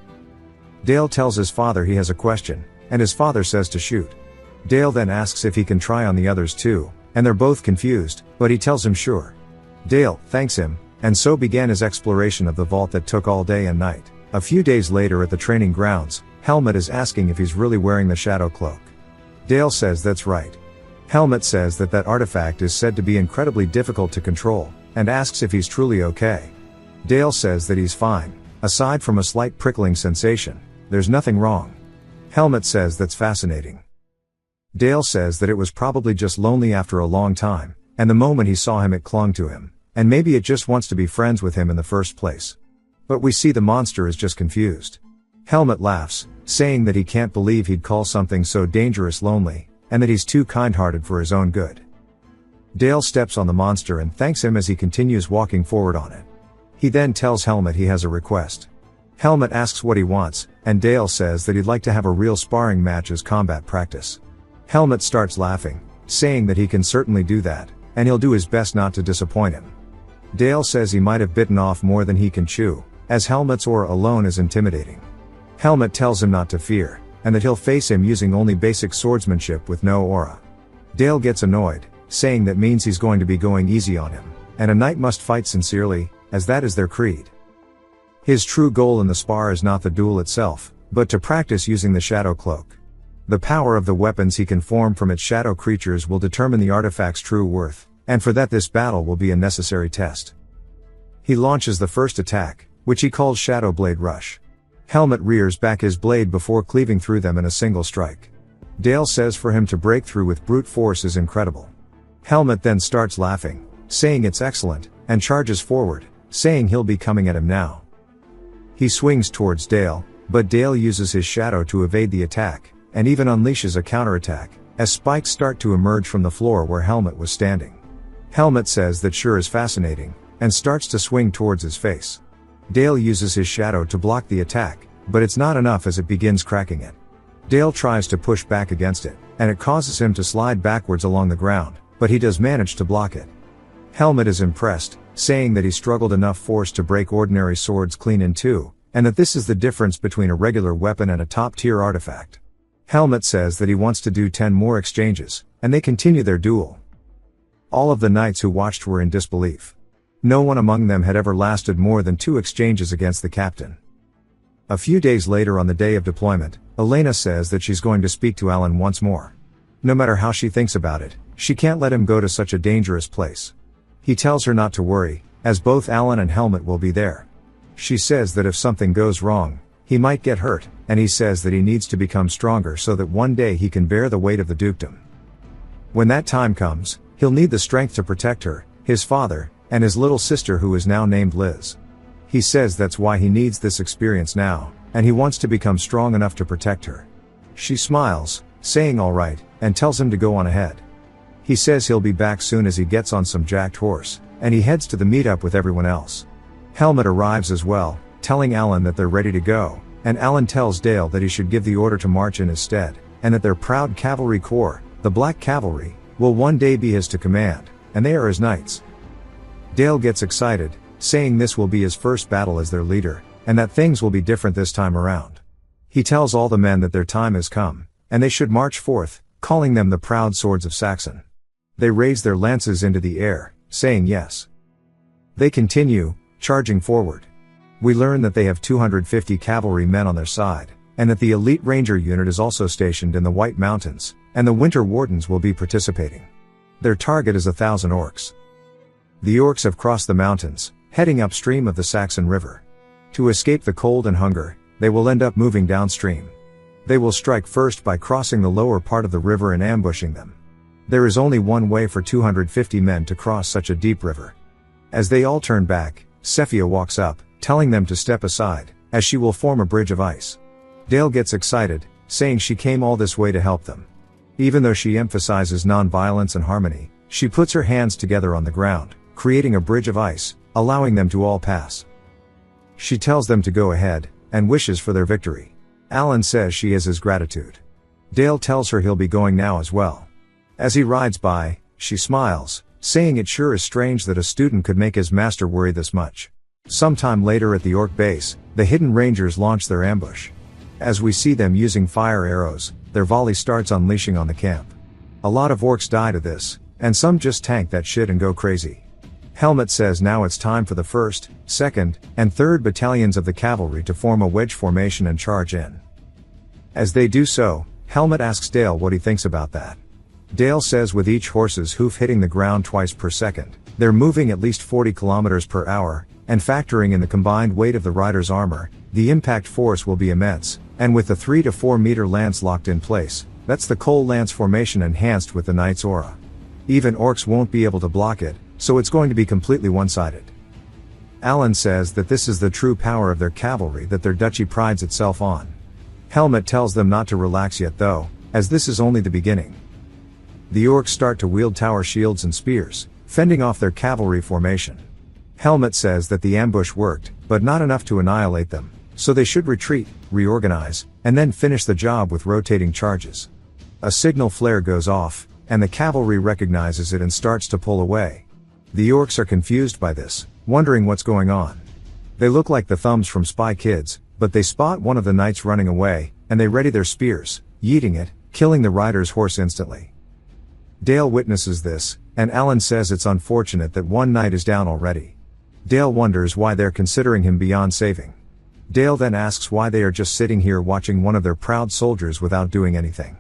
Dale tells his father he has a question, and his father says to shoot. Dale then asks if he can try on the others too, and they're both confused, but he tells him sure. Dale thanks him, and so began his exploration of the vault that took all day and night. A few days later at the training grounds, Helmut is asking if he's really wearing the shadow cloak. Dale says that's right. Helmut says that artifact is said to be incredibly difficult to control, and asks if he's truly okay. Dale says that he's fine, aside from a slight prickling sensation, there's nothing wrong. Helmut says that's fascinating. Dale says that it was probably just lonely after a long time, and the moment he saw him it clung to him, and maybe it just wants to be friends with him in the first place. But we see the monster is just confused. Helmut laughs, saying that he can't believe he'd call something so dangerous lonely, and that he's too kind-hearted for his own good. Dale steps on the monster and thanks him as he continues walking forward on it. He then tells Helmut he has a request. Helmut asks what he wants, and Dale says that he'd like to have a real sparring match as combat practice. Helmut starts laughing, saying that he can certainly do that, and he'll do his best not to disappoint him. Dale says he might have bitten off more than he can chew, as Helmut's aura alone is intimidating. Helmut tells him not to fear, and that he'll face him using only basic swordsmanship with no aura. Dale gets annoyed, saying that means he's going to be going easy on him, and a knight must fight sincerely, as that is their creed. His true goal in the spar is not the duel itself, but to practice using the shadow cloak. The power of the weapons he can form from its shadow creatures will determine the artifact's true worth, and for that this battle will be a necessary test. He launches the first attack, which he calls Shadow Blade Rush. Helmut rears back his blade before cleaving through them in a single strike. Dale says for him to break through with brute force is incredible. Helmut then starts laughing, saying it's excellent, and charges forward, saying he'll be coming at him now. He swings towards Dale, but Dale uses his shadow to evade the attack, and even unleashes a counterattack, as spikes start to emerge from the floor where Helmut was standing. Helmut says that sure is fascinating, and starts to swing towards his face. Dale uses his shadow to block the attack, but it's not enough as it begins cracking it. Dale tries to push back against it, and it causes him to slide backwards along the ground, but he does manage to block it. Helmut is impressed, saying that he struggled enough force to break ordinary swords clean in two, and that this is the difference between a regular weapon and a top-tier artifact. Helmut says that he wants to do 10 more exchanges, and they continue their duel. All of the knights who watched were in disbelief. No one among them had ever lasted more than 2 exchanges against the captain. A few days later on the day of deployment, Elena says that she's going to speak to Alan once more. No matter how she thinks about it, she can't let him go to such a dangerous place. He tells her not to worry, as both Alan and Helmut will be there. She says that if something goes wrong, he might get hurt, and he says that he needs to become stronger so that one day he can bear the weight of the dukedom. When that time comes, he'll need the strength to protect her, his father, and his little sister who is now named Liz. He says that's why he needs this experience now, and he wants to become strong enough to protect her. She smiles, saying all right, and tells him to go on ahead. He says he'll be back soon as he gets on some jacked horse, and he heads to the meetup with everyone else. Helmut arrives as well, telling Alan that they're ready to go, and Alan tells Dale that he should give the order to march in his stead, and that their proud cavalry corps, the Black Cavalry, will one day be his to command, and they are his knights. Dale gets excited, saying this will be his first battle as their leader, and that things will be different this time around. He tells all the men that their time has come, and they should march forth, calling them the proud swords of Saxon. They raise their lances into the air, saying yes. They continue, charging forward. We learn that they have 250 cavalry men on their side, and that the elite ranger unit is also stationed in the White Mountains, and the Winter Wardens will be participating. Their target is 1,000 orcs. The orcs have crossed the mountains, heading upstream of the Saxon River. To escape the cold and hunger, they will end up moving downstream. They will strike first by crossing the lower part of the river and ambushing them. There is only one way for 250 men to cross such a deep river. As they all turn back, Cephia walks up, telling them to step aside, as she will form a bridge of ice. Dale gets excited, saying she came all this way to help them. Even though she emphasizes non-violence and harmony, she puts her hands together on the ground, creating a bridge of ice, allowing them to all pass. She tells them to go ahead, and wishes for their victory. Alan says she is his gratitude. Dale tells her he'll be going now as well. As he rides by, she smiles, saying it sure is strange that a student could make his master worry this much. Sometime later at the orc base, the hidden rangers launch their ambush. As we see them using fire arrows, their volley starts unleashing on the camp. A lot of orcs die to this, and some just tank that shit and go crazy. Helmut says now it's time for the 1st, 2nd, and 3rd battalions of the cavalry to form a wedge formation and charge in. As they do so, Helmut asks Dale what he thinks about that. Dale says with each horse's hoof hitting the ground twice per second, they're moving at least 40 kilometers per hour, and factoring in the combined weight of the rider's armor, the impact force will be immense, and with the 3 to 4 meter lance locked in place, that's the Cole lance formation enhanced with the knight's aura. Even orcs won't be able to block it, so it's going to be completely one-sided. Alan says that this is the true power of their cavalry that their duchy prides itself on. Helmut tells them not to relax yet though, as this is only the beginning. The orcs start to wield tower shields and spears, fending off their cavalry formation. Helmut says that the ambush worked, but not enough to annihilate them, so they should retreat, reorganize, and then finish the job with rotating charges. A signal flare goes off, and the cavalry recognizes it and starts to pull away. The orcs are confused by this, wondering what's going on. They look like the thumbs from Spy Kids, but they spot one of the knights running away, and they ready their spears, yeeting it, killing the rider's horse instantly. Dale witnesses this, and Alan says it's unfortunate that one knight is down already. Dale wonders why they're considering him beyond saving. Dale then asks why they are just sitting here watching one of their proud soldiers without doing anything.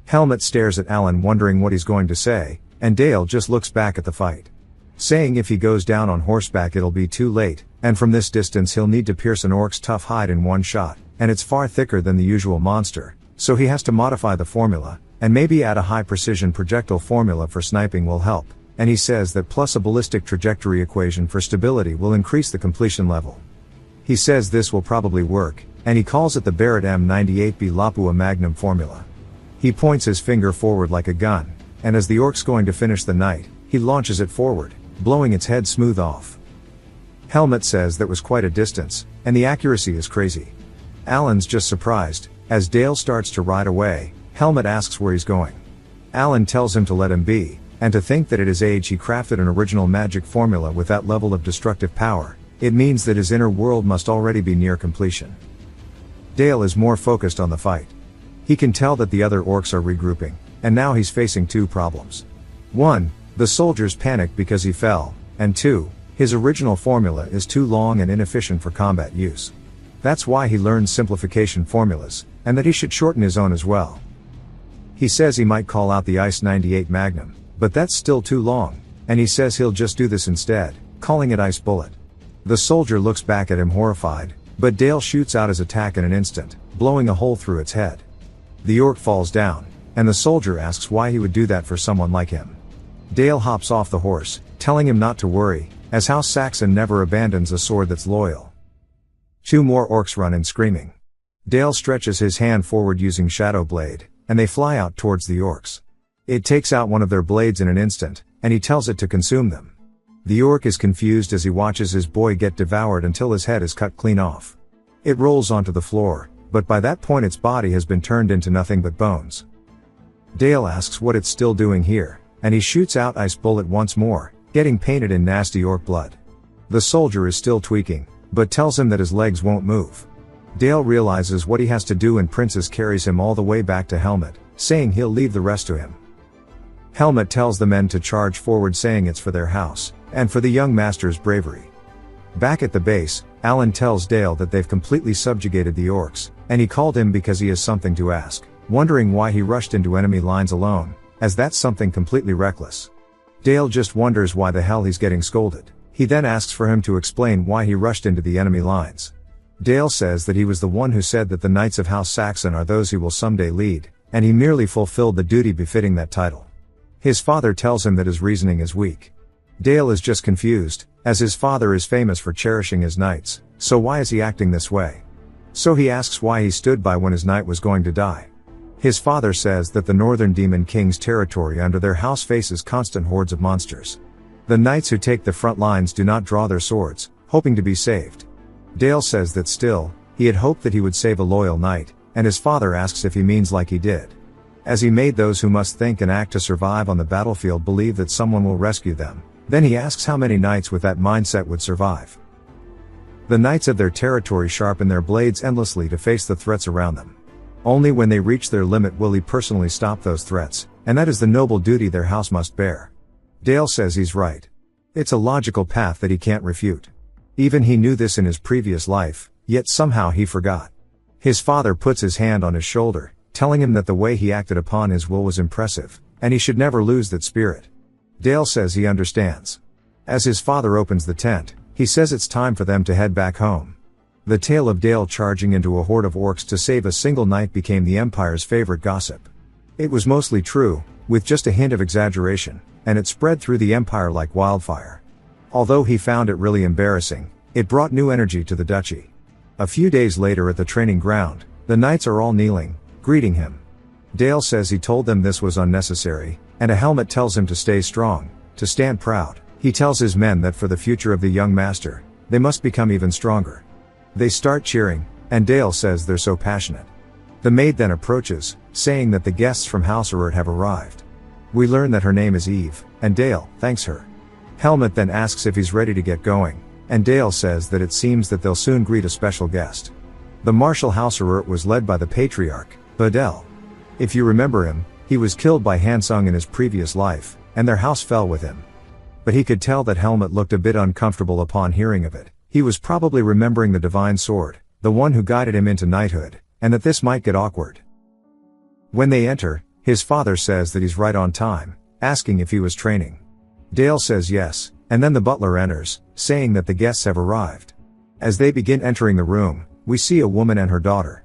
Helmut stares at Alan wondering what he's going to say, and Dale just looks back at the fight. Saying if he goes down on horseback it'll be too late, and from this distance he'll need to pierce an orc's tough hide in one shot, and it's far thicker than the usual monster, so he has to modify the formula, and maybe add a high precision projectile formula for sniping will help, and he says that plus a ballistic trajectory equation for stability will increase the completion level. He says this will probably work, and he calls it the Barrett M98B Lapua Magnum formula. He points his finger forward like a gun, and as the orc's going to finish the knight, he launches it forward, blowing its head smooth off. Helmut says that was quite a distance, and the accuracy is crazy. Alan's just surprised. As Dale starts to ride away, Helmut asks where he's going. Alan tells him to let him be, and to think that at his age he crafted an original magic formula with that level of destructive power. It means that his inner world must already be near completion. Dale is more focused on the fight. He can tell that the other orcs are regrouping, and now he's facing two problems. 1. The soldiers panic because he fell, and 2. His original formula is too long and inefficient for combat use. That's why he learns simplification formulas, and that he should shorten his own as well. He says he might call out the Ice 98 Magnum, but that's still too long, and he says he'll just do this instead, calling it Ice Bullet. The soldier looks back at him horrified, but Dale shoots out his attack in an instant, blowing a hole through its head. The orc falls down, and the soldier asks why he would do that for someone like him. Dale hops off the horse, telling him not to worry, as House Saxon never abandons a sword that's loyal. 2 more orcs run in screaming. Dale stretches his hand forward using Shadow Blade, and they fly out towards the orcs. It takes out one of their blades in an instant, and he tells it to consume them. The orc is confused as he watches his boy get devoured until his head is cut clean off. It rolls onto the floor, but by that point its body has been turned into nothing but bones. Dale asks what it's still doing here, and he shoots out Ice Bullet once more, getting painted in nasty orc blood. The soldier is still tweaking, but tells him that his legs won't move. Dale realizes what he has to do and Princess carries him all the way back to Helmet, saying he'll leave the rest to him. Helmet tells the men to charge forward, saying it's for their house, and for the young master's bravery. Back at the base, Alan tells Dale that they've completely subjugated the orcs, and he called him because he has something to ask, wondering why he rushed into enemy lines alone, as that's something completely reckless. Dale just wonders why the hell he's getting scolded. He then asks for him to explain why he rushed into the enemy lines. Dale says that he was the one who said that the Knights of House Saxon are those he will someday lead, and he merely fulfilled the duty befitting that title. His father tells him that his reasoning is weak. Dale is just confused, as his father is famous for cherishing his knights, so why is he acting this way? So he asks why he stood by when his knight was going to die. His father says that the Northern Demon King's territory under their house faces constant hordes of monsters. The knights who take the front lines do not draw their swords, hoping to be saved. Dale says that still, he had hoped that he would save a loyal knight, and his father asks if he means like he did. As he made those who must think and act to survive on the battlefield believe that someone will rescue them, then he asks how many knights with that mindset would survive. The knights of their territory sharpen their blades endlessly to face the threats around them. Only when they reach their limit will he personally stop those threats, and that is the noble duty their house must bear. Dale says he's right. It's a logical path that he can't refute. Even he knew this in his previous life, yet somehow he forgot. His father puts his hand on his shoulder, telling him that the way he acted upon his will was impressive, and he should never lose that spirit. Dale says he understands. As his father opens the tent, he says it's time for them to head back home. The tale of Dale charging into a horde of orcs to save a single knight became the Empire's favorite gossip. It was mostly true, with just a hint of exaggeration, and it spread through the Empire like wildfire. Although he found it really embarrassing, it brought new energy to the duchy. A few days later at the training ground, the knights are all kneeling, greeting him. Dale says he told them this was unnecessary, and a helmet tells him to stay strong, to stand proud. He tells his men that for the future of the young master, they must become even stronger. They start cheering, and Dale says they're so passionate. The maid then approaches, saying that the guests from House Urert have arrived. We learn that her name is Eve, and Dale thanks her. Helmet then asks if he's ready to get going, and Dale says that it seems that they'll soon greet a special guest. The martial House Urert was led by the patriarch, Badel. If you remember him, he was killed by Hansung in his previous life, and their house fell with him. But he could tell that Helmet looked a bit uncomfortable upon hearing of it. He was probably remembering the divine sword, the one who guided him into knighthood, and that this might get awkward. When they enter, his father says that he's right on time, asking if he was training. Dale says yes, and then the butler enters, saying that the guests have arrived. As they begin entering the room, we see a woman and her daughter.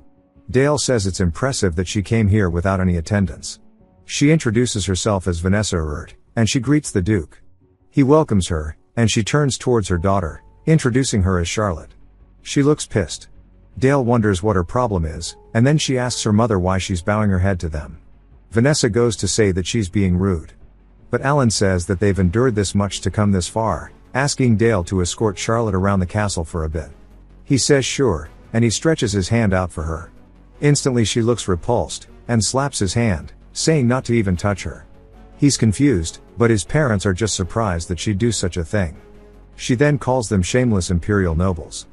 Dale says it's impressive that she came here without any attendants. She introduces herself as Vanessa Urert, and she greets the Duke. He welcomes her, and she turns towards her daughter, introducing her as Charlotte. She looks pissed. Dale wonders what her problem is, and then she asks her mother why she's bowing her head to them. Vanessa goes to say that she's being rude. But Alan says that they've endured this much to come this far, asking Dale to escort Charlotte around the castle for a bit. He says sure, and he stretches his hand out for her. Instantly she looks repulsed, and slaps his hand, saying not to even touch her. He's confused, but his parents are just surprised that she'd do such a thing. She then calls them shameless imperial nobles.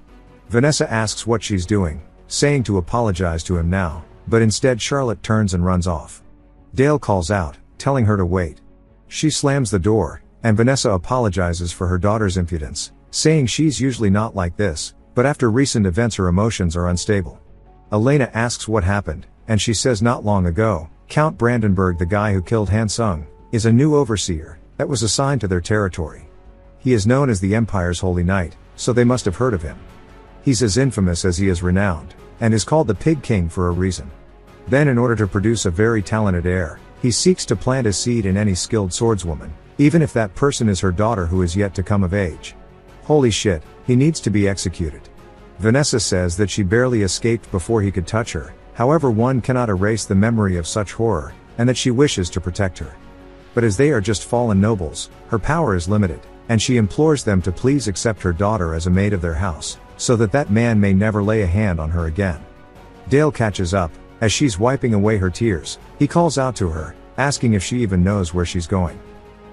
Vanessa asks what she's doing, saying to apologize to him now, but instead Charlotte turns and runs off. Dale calls out, telling her to wait. She slams the door, and Vanessa apologizes for her daughter's impudence, saying she's usually not like this, but after recent events her emotions are unstable. Elena asks what happened, and she says not long ago, Count Brandenburg, the guy who killed Hansung, is a new overseer that was assigned to their territory. He is known as the Empire's Holy Knight, so they must have heard of him. He's as infamous as he is renowned, and is called the Pig King for a reason. Then in order to produce a very talented heir, he seeks to plant his seed in any skilled swordswoman, even if that person is her daughter who is yet to come of age. Holy shit, he needs to be executed. Vanessa says that she barely escaped before he could touch her, however one cannot erase the memory of such horror, and that she wishes to protect her. But as they are just fallen nobles, her power is limited, and she implores them to please accept her daughter as a maid of their house, so that that man may never lay a hand on her again. Dale catches up. As she's wiping away her tears, he calls out to her, asking if she even knows where she's going.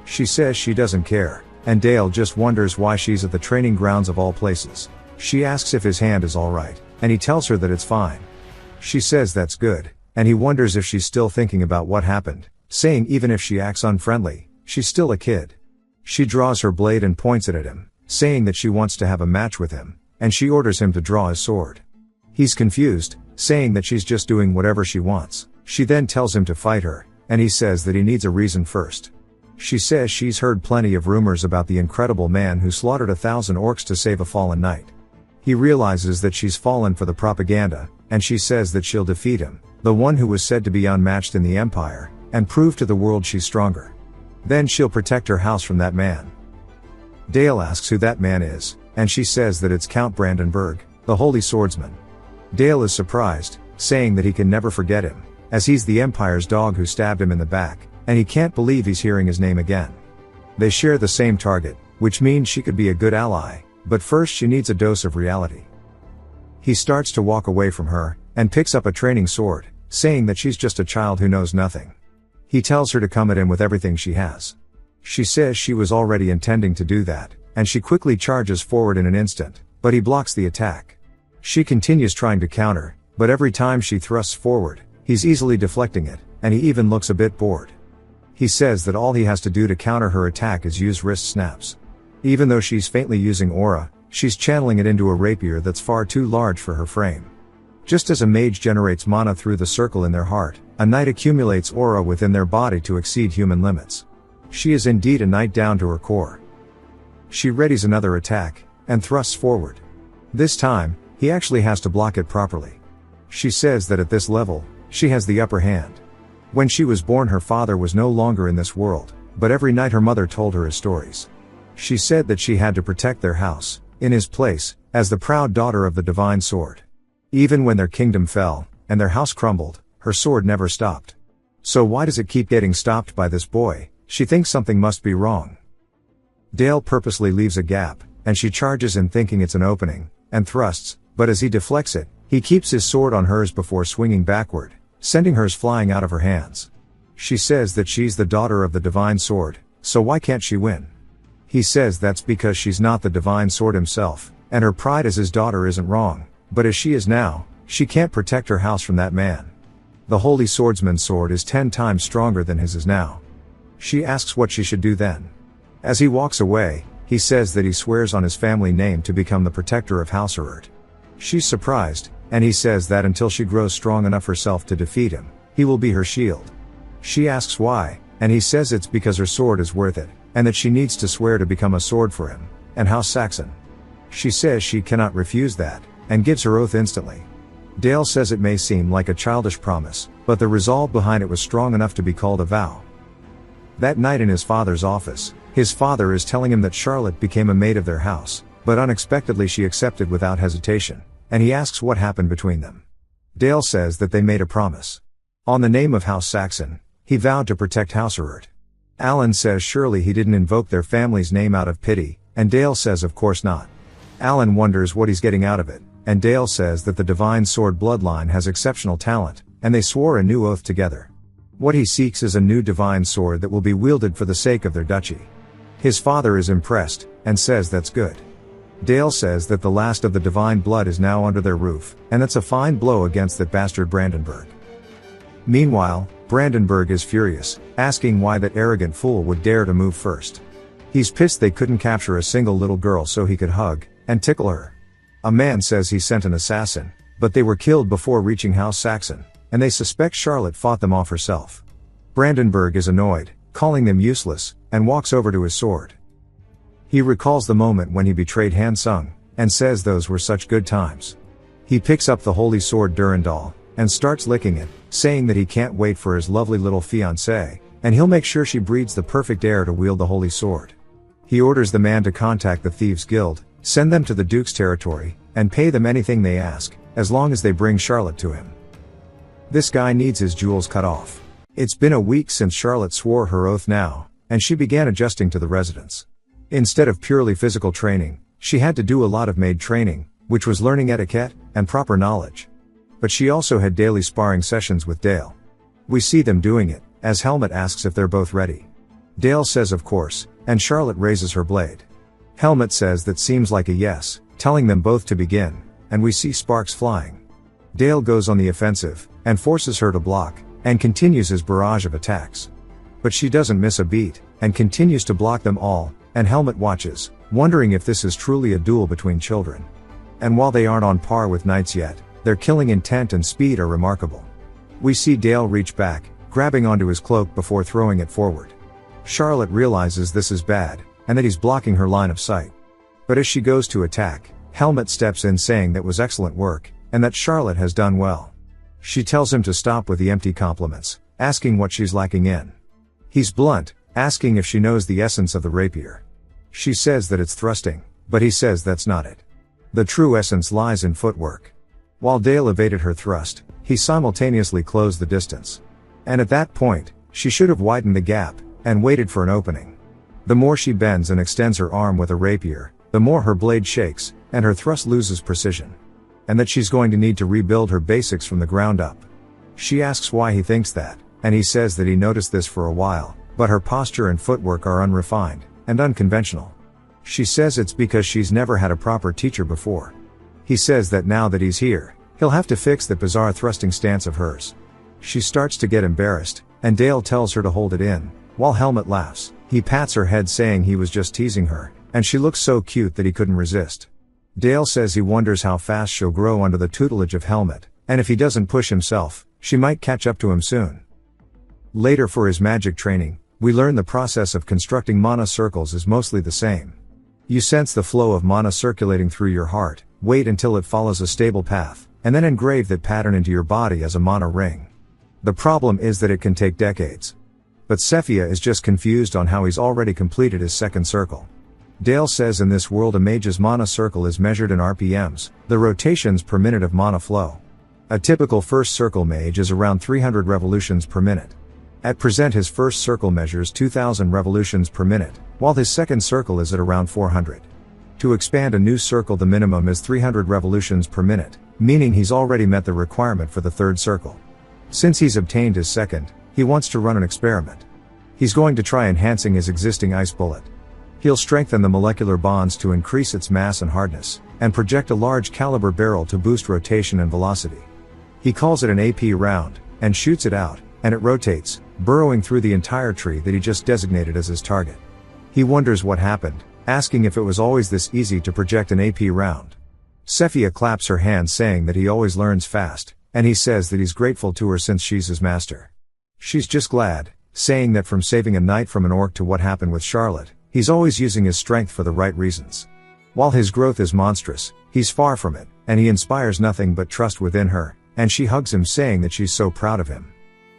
She says she doesn't care, and Dale just wonders why she's at the training grounds of all places. She asks if his hand is alright, and he tells her that it's fine. She says that's good, and he wonders if she's still thinking about what happened, saying even if she acts unfriendly, she's still a kid. She draws her blade and points it at him, saying that she wants to have a match with him, and she orders him to draw his sword. He's confused, saying that she's just doing whatever she wants. She then tells him to fight her, and he says that he needs a reason first. She says she's heard plenty of rumors about the incredible man who slaughtered 1,000 orcs to save a fallen knight. He realizes that she's fallen for the propaganda, and she says that she'll defeat him, the one who was said to be unmatched in the Empire, and prove to the world she's stronger. Then she'll protect her house from that man. Dale asks who that man is, and she says that it's Count Brandenburg, the Holy Swordsman. Dale is surprised, saying that he can never forget him, as he's the Empire's dog who stabbed him in the back, and he can't believe he's hearing his name again. They share the same target, which means she could be a good ally, but first she needs a dose of reality. He starts to walk away from her, and picks up a training sword, saying that she's just a child who knows nothing. He tells her to come at him with everything she has. She says she was already intending to do that, and she quickly charges forward in an instant, but he blocks the attack. She continues trying to counter, but every time she thrusts forward, he's easily deflecting it, and he even looks a bit bored. He says that all he has to do to counter her attack is use wrist snaps. Even though she's faintly using aura, she's channeling it into a rapier that's far too large for her frame. Just as a mage generates mana through the circle in their heart, a knight accumulates aura within their body to exceed human limits. She is indeed a knight down to her core. She readies another attack, and thrusts forward. This time, he actually has to block it properly. She says that at this level, she has the upper hand. When she was born her father was no longer in this world, but every night her mother told her his stories. She said that she had to protect their house, in his place, as the proud daughter of the divine sword. Even when their kingdom fell, and their house crumbled, her sword never stopped. So why does it keep getting stopped by this boy? She thinks something must be wrong. Dale purposely leaves a gap, and she charges in thinking it's an opening, and thrusts, but as he deflects it, he keeps his sword on hers before swinging backward, sending hers flying out of her hands. She says that she's the daughter of the divine sword, so why can't she win? He says that's because she's not the divine sword himself, and her pride as his daughter isn't wrong, but as she is now, she can't protect her house from that man. The Holy Swordsman's sword is 10 times stronger than his is now. She asks what she should do then. As he walks away, he says that he swears on his family name to become the protector of House Erert. She's surprised, and he says that until she grows strong enough herself to defeat him, he will be her shield. She asks why, and he says it's because her sword is worth it, and that she needs to swear to become a sword for him, and House Saxon. She says she cannot refuse that, and gives her oath instantly. Dale says it may seem like a childish promise, but the resolve behind it was strong enough to be called a vow. That night in his father's office, his father is telling him that Charlotte became a maid of their house, but unexpectedly she accepted without hesitation, and he asks what happened between them. Dale says that they made a promise. On the name of House Saxon, he vowed to protect House Erert. Alan says surely he didn't invoke their family's name out of pity, and Dale says of course not. Alan wonders what he's getting out of it, and Dale says that the divine sword bloodline has exceptional talent, and they swore a new oath together. What he seeks is a new divine sword that will be wielded for the sake of their duchy. His father is impressed, and says that's good. Dale says that the last of the divine blood is now under their roof, and that's a fine blow against that bastard Brandenburg. Meanwhile, Brandenburg is furious, asking why that arrogant fool would dare to move first. He's pissed they couldn't capture a single little girl so he could hug and tickle her. A man says he sent an assassin, but they were killed before reaching House Saxon, and they suspect Charlotte fought them off herself. Brandenburg is annoyed, calling them useless, and walks over to his sword. He recalls the moment when he betrayed Hansung, and says those were such good times. He picks up the holy sword Durandal, and starts licking it, saying that he can't wait for his lovely little fiancée, and he'll make sure she breeds the perfect heir to wield the holy sword. He orders the man to contact the Thieves' Guild, send them to the Duke's territory, and pay them anything they ask, as long as they bring Charlotte to him. This guy needs his jewels cut off. It's been a week since Charlotte swore her oath now, and she began adjusting to the residents. Instead of purely physical training, she had to do a lot of maid training, which was learning etiquette and proper knowledge. But she also had daily sparring sessions with Dale. We see them doing it, as Helmut asks if they're both ready. Dale says of course, and Charlotte raises her blade. Helmut says that seems like a yes, telling them both to begin, and we see sparks flying. Dale goes on the offensive, and forces her to block, and continues his barrage of attacks. But she doesn't miss a beat, and continues to block them all, and Helmut watches, wondering if this is truly a duel between children. And while they aren't on par with knights yet, their killing intent and speed are remarkable. We see Dale reach back, grabbing onto his cloak before throwing it forward. Charlotte realizes this is bad, and that he's blocking her line of sight. But as she goes to attack, Helmut steps in saying that was excellent work, and that Charlotte has done well. She tells him to stop with the empty compliments, asking what she's lacking in. He's blunt, asking if she knows the essence of the rapier. She says that it's thrusting, but he says that's not it. The true essence lies in footwork. While Dale evaded her thrust, he simultaneously closed the distance. And at that point, she should have widened the gap, and waited for an opening. The more she bends and extends her arm with a rapier, the more her blade shakes, and her thrust loses precision. And that she's going to need to rebuild her basics from the ground up. She asks why he thinks that, and he says that he noticed this for a while, but her posture and footwork are unrefined, and unconventional. She says it's because she's never had a proper teacher before. He says that now that he's here, he'll have to fix that bizarre thrusting stance of hers. She starts to get embarrassed, and Dale tells her to hold it in, while Helmut laughs. He pats her head saying he was just teasing her, and she looks so cute that he couldn't resist. Dale says he wonders how fast she'll grow under the tutelage of Helmut, and if he doesn't push himself, she might catch up to him soon. Later for his magic training, we learn the process of constructing mana circles is mostly the same. You sense the flow of mana circulating through your heart, wait until it follows a stable path, and then engrave that pattern into your body as a mana ring. The problem is that it can take decades. But Cephia is just confused on how he's already completed his second circle. Dale says in this world a mage's mana circle is measured in RPMs, the rotations per minute of mana flow. A typical first circle mage is around 300 revolutions per minute. At present his first circle measures 2000 revolutions per minute, while his second circle is at around 400. To expand a new circle the minimum is 300 revolutions per minute, meaning he's already met the requirement for the third circle. Since he's obtained his second, he wants to run an experiment. He's going to try enhancing his existing ice bullet. He'll strengthen the molecular bonds to increase its mass and hardness, and project a large caliber barrel to boost rotation and velocity. He calls it an AP round, and shoots it out, and it rotates, burrowing through the entire tree that he just designated as his target. He wonders what happened, asking if it was always this easy to project an AP round. Cephia claps her hands saying that he always learns fast, and he says that he's grateful to her since she's his master. She's just glad, saying that from saving a knight from an orc to what happened with Charlotte, he's always using his strength for the right reasons. While his growth is monstrous, he's far from it, and he inspires nothing but trust within her, and she hugs him saying that she's so proud of him.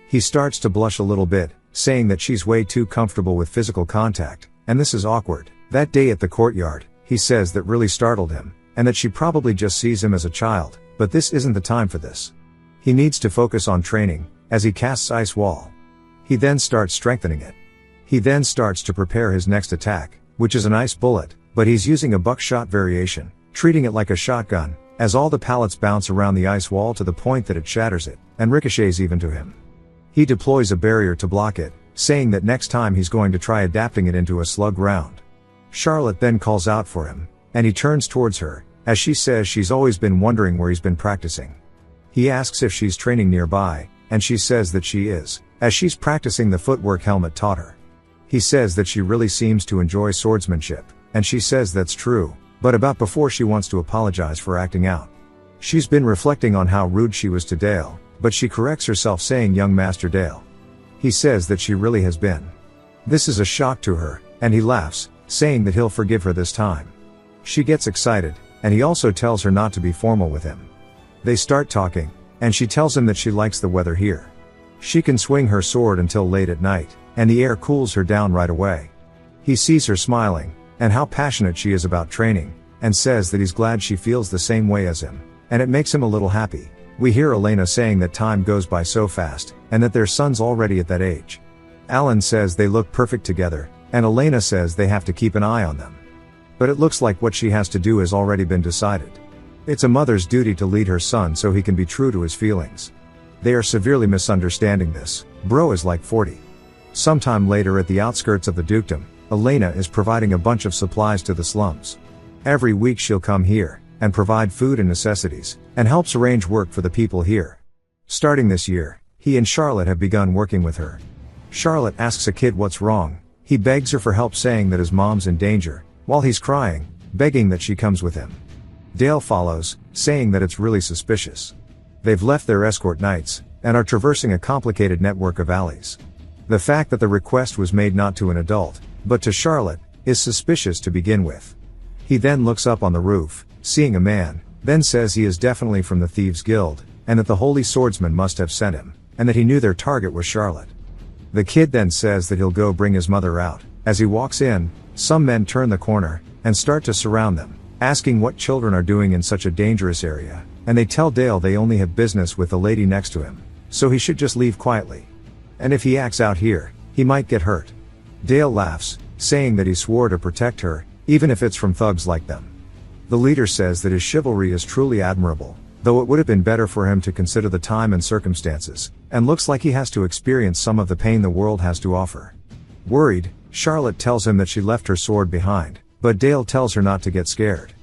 He starts to blush a little bit, saying that she's way too comfortable with physical contact, and this is awkward. That day at the courtyard, he says that really startled him, and that she probably just sees him as a child, but this isn't the time for this. He needs to focus on training, as he casts Ice Wall. He then starts strengthening it. He then starts to prepare his next attack, which is an ice bullet, but he's using a buckshot variation, treating it like a shotgun, as all the pallets bounce around the ice wall to the point that it shatters it, and ricochets even to him. He deploys a barrier to block it, saying that next time he's going to try adapting it into a slug round. Charlotte then calls out for him, and he turns towards her, as she says she's always been wondering where he's been practicing. He asks if she's training nearby, and she says that she is, as she's practicing the footwork Helmut taught her. He says that she really seems to enjoy swordsmanship, and she says that's true, but about before she wants to apologize for acting out. She's been reflecting on how rude she was to Dale, but she corrects herself saying young Master Dale. He says that she really has been. This is a shock to her, and he laughs, saying that he'll forgive her this time. She gets excited, and he also tells her not to be formal with him. They start talking, and she tells him that she likes the weather here. She can swing her sword until late at night, and the air cools her down right away. He sees her smiling, and how passionate she is about training, and says that he's glad she feels the same way as him, and it makes him a little happy. We hear Elena saying that time goes by so fast, and that their son's already at that age. Alan says they look perfect together, and Elena says they have to keep an eye on them. But it looks like what she has to do has already been decided. It's a mother's duty to lead her son so he can be true to his feelings. They are severely misunderstanding this. Bro is like 40. Sometime later at the outskirts of the dukedom, Elena is providing a bunch of supplies to the slums. Every week she'll come here, and provide food and necessities, and helps arrange work for the people here. Starting this year, he and Charlotte have begun working with her. Charlotte asks a kid what's wrong. He begs her for help saying that his mom's in danger, while he's crying, begging that she comes with him. Dale follows, saying that it's really suspicious. They've left their escort nights, and are traversing a complicated network of alleys. The fact that the request was made not to an adult, but to Charlotte, is suspicious to begin with. He then looks up on the roof, seeing a man, then says he is definitely from the Thieves' Guild, and that the Holy Swordsman must have sent him, and that he knew their target was Charlotte. The kid then says that he'll go bring his mother out. As he walks in, some men turn the corner, and start to surround them, asking what children are doing in such a dangerous area, and they tell Dale they only have business with the lady next to him, so he should just leave quietly. And if he acts out here, he might get hurt. Dale laughs, saying that he swore to protect her, even if it's from thugs like them. The leader says that his chivalry is truly admirable, though it would have been better for him to consider the time and circumstances, and looks like he has to experience some of the pain the world has to offer. Worried, Charlotte tells him that she left her sword behind, but Dale tells her not to get scared.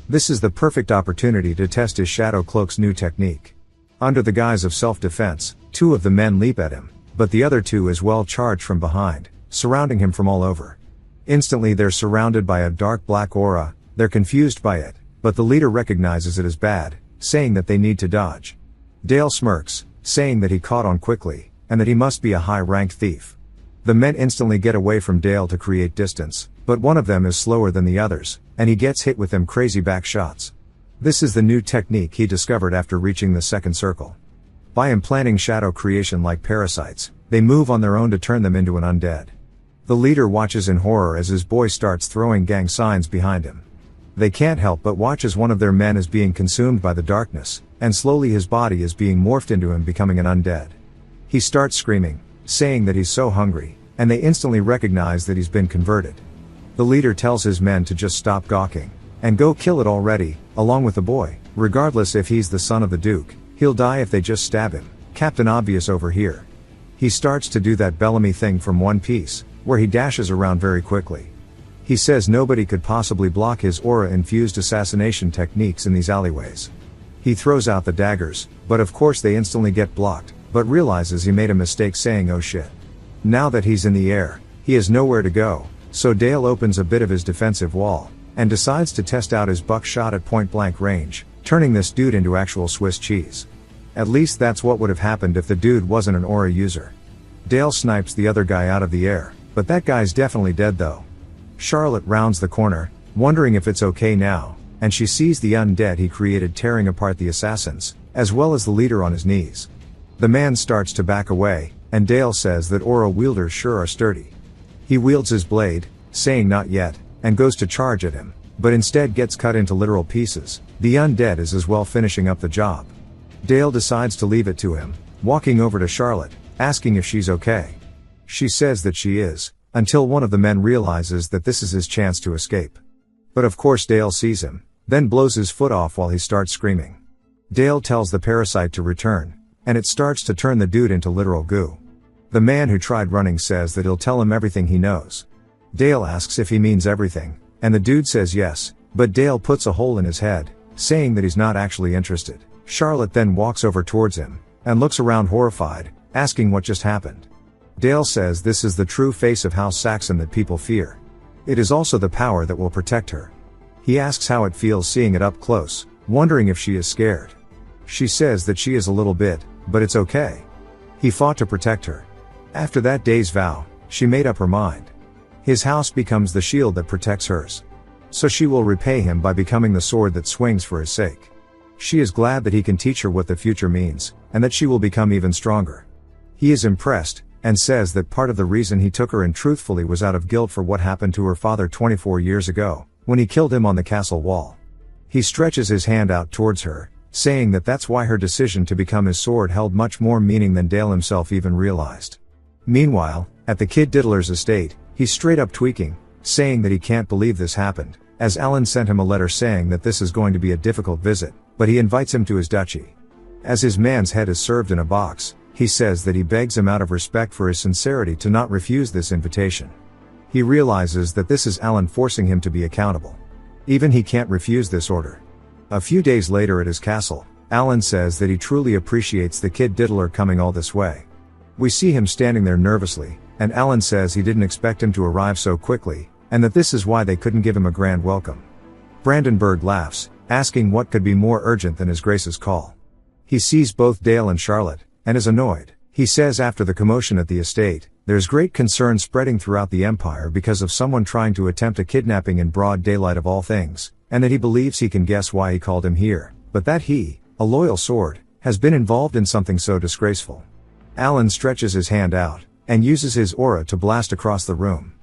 This is the perfect opportunity to test his shadow cloak's new technique. Under the guise of self-defense, 2 of the men leap at him, but the other 2 as well charge from behind, surrounding him from all over. Instantly they're surrounded by a dark black aura. They're confused by it, but the leader recognizes it as bad, saying that they need to dodge. Dale smirks, saying that he caught on quickly, and that he must be a high-ranked thief. The men instantly get away from Dale to create distance, but one of them is slower than the others, and he gets hit with them crazy back shots. This is the new technique he discovered after reaching the second circle. By implanting shadow creation like parasites, they move on their own to turn them into an undead. The leader watches in horror as his boy starts throwing gang signs behind him. They can't help but watch as one of their men is being consumed by the darkness, and slowly his body is being morphed into him, becoming an undead. He starts screaming, saying that he's so hungry, and they instantly recognize that he's been converted. The leader tells his men to just stop gawking, and go kill it already, along with the boy. Regardless if he's the son of the Duke, he'll die if they just stab him. Captain Obvious over here. He starts to do that Bellamy thing from One Piece, where he dashes around very quickly. He says nobody could possibly block his aura-infused assassination techniques in these alleyways. He throws out the daggers, but of course they instantly get blocked, but realizes he made a mistake saying oh shit. Now that he's in the air, he has nowhere to go, so Dale opens a bit of his defensive wall, and decides to test out his buckshot at point-blank range, turning this dude into actual Swiss cheese. At least that's what would have happened if the dude wasn't an aura user. Dale snipes the other guy out of the air, but that guy's definitely dead though. Charlotte rounds the corner, wondering if it's okay now, and she sees the undead he created tearing apart the assassins, as well as the leader on his knees. The man starts to back away, and Dale says that aura wielders sure are sturdy. He wields his blade, saying not yet, and goes to charge at him, but instead gets cut into literal pieces. The undead is as well finishing up the job. Dale decides to leave it to him, walking over to Charlotte, asking if she's okay. She says that she is, until one of the men realizes that this is his chance to escape. But of course Dale sees him, then blows his foot off while he starts screaming. Dale tells the parasite to return, and it starts to turn the dude into literal goo. The man who tried running says that he'll tell him everything he knows. Dale asks if he means everything, and the dude says yes, but Dale puts a hole in his head, saying that he's not actually interested. Charlotte then walks over towards him, and looks around horrified, asking what just happened. Dale says this is the true face of House Saxon that people fear. It is also the power that will protect her. He asks how it feels seeing it up close, wondering if she is scared. She says that she is a little bit, but it's okay. He fought to protect her. After that day's vow, she made up her mind. His house becomes the shield that protects hers. So she will repay him by becoming the sword that swings for his sake. She is glad that he can teach her what the future means, and that she will become even stronger. He is impressed, and says that part of the reason he took her in truthfully was out of guilt for what happened to her father 24 years ago, when he killed him on the castle wall. He stretches his hand out towards her, saying that that's why her decision to become his sword held much more meaning than Dale himself even realized. Meanwhile, at the Kid Diddler's estate, he's straight up tweaking, saying that he can't believe this happened, as Alan sent him a letter saying that this is going to be a difficult visit, but he invites him to his duchy. As his man's head is served in a box, he says that he begs him out of respect for his sincerity to not refuse this invitation. He realizes that this is Alan forcing him to be accountable. Even he can't refuse this order. A few days later at his castle, Alan says that he truly appreciates the Kid Diddler coming all this way. We see him standing there nervously, and Alan says he didn't expect him to arrive so quickly, and that this is why they couldn't give him a grand welcome. Brandenburg laughs, asking what could be more urgent than his Grace's call. He sees both Dale and Charlotte, and is annoyed. He says after the commotion at the estate, there's great concern spreading throughout the empire because of someone trying to attempt a kidnapping in broad daylight of all things, and that he believes he can guess why he called him here, but that he, a loyal sword, has been involved in something so disgraceful. Alan stretches his hand out, and uses his aura to blast across the room.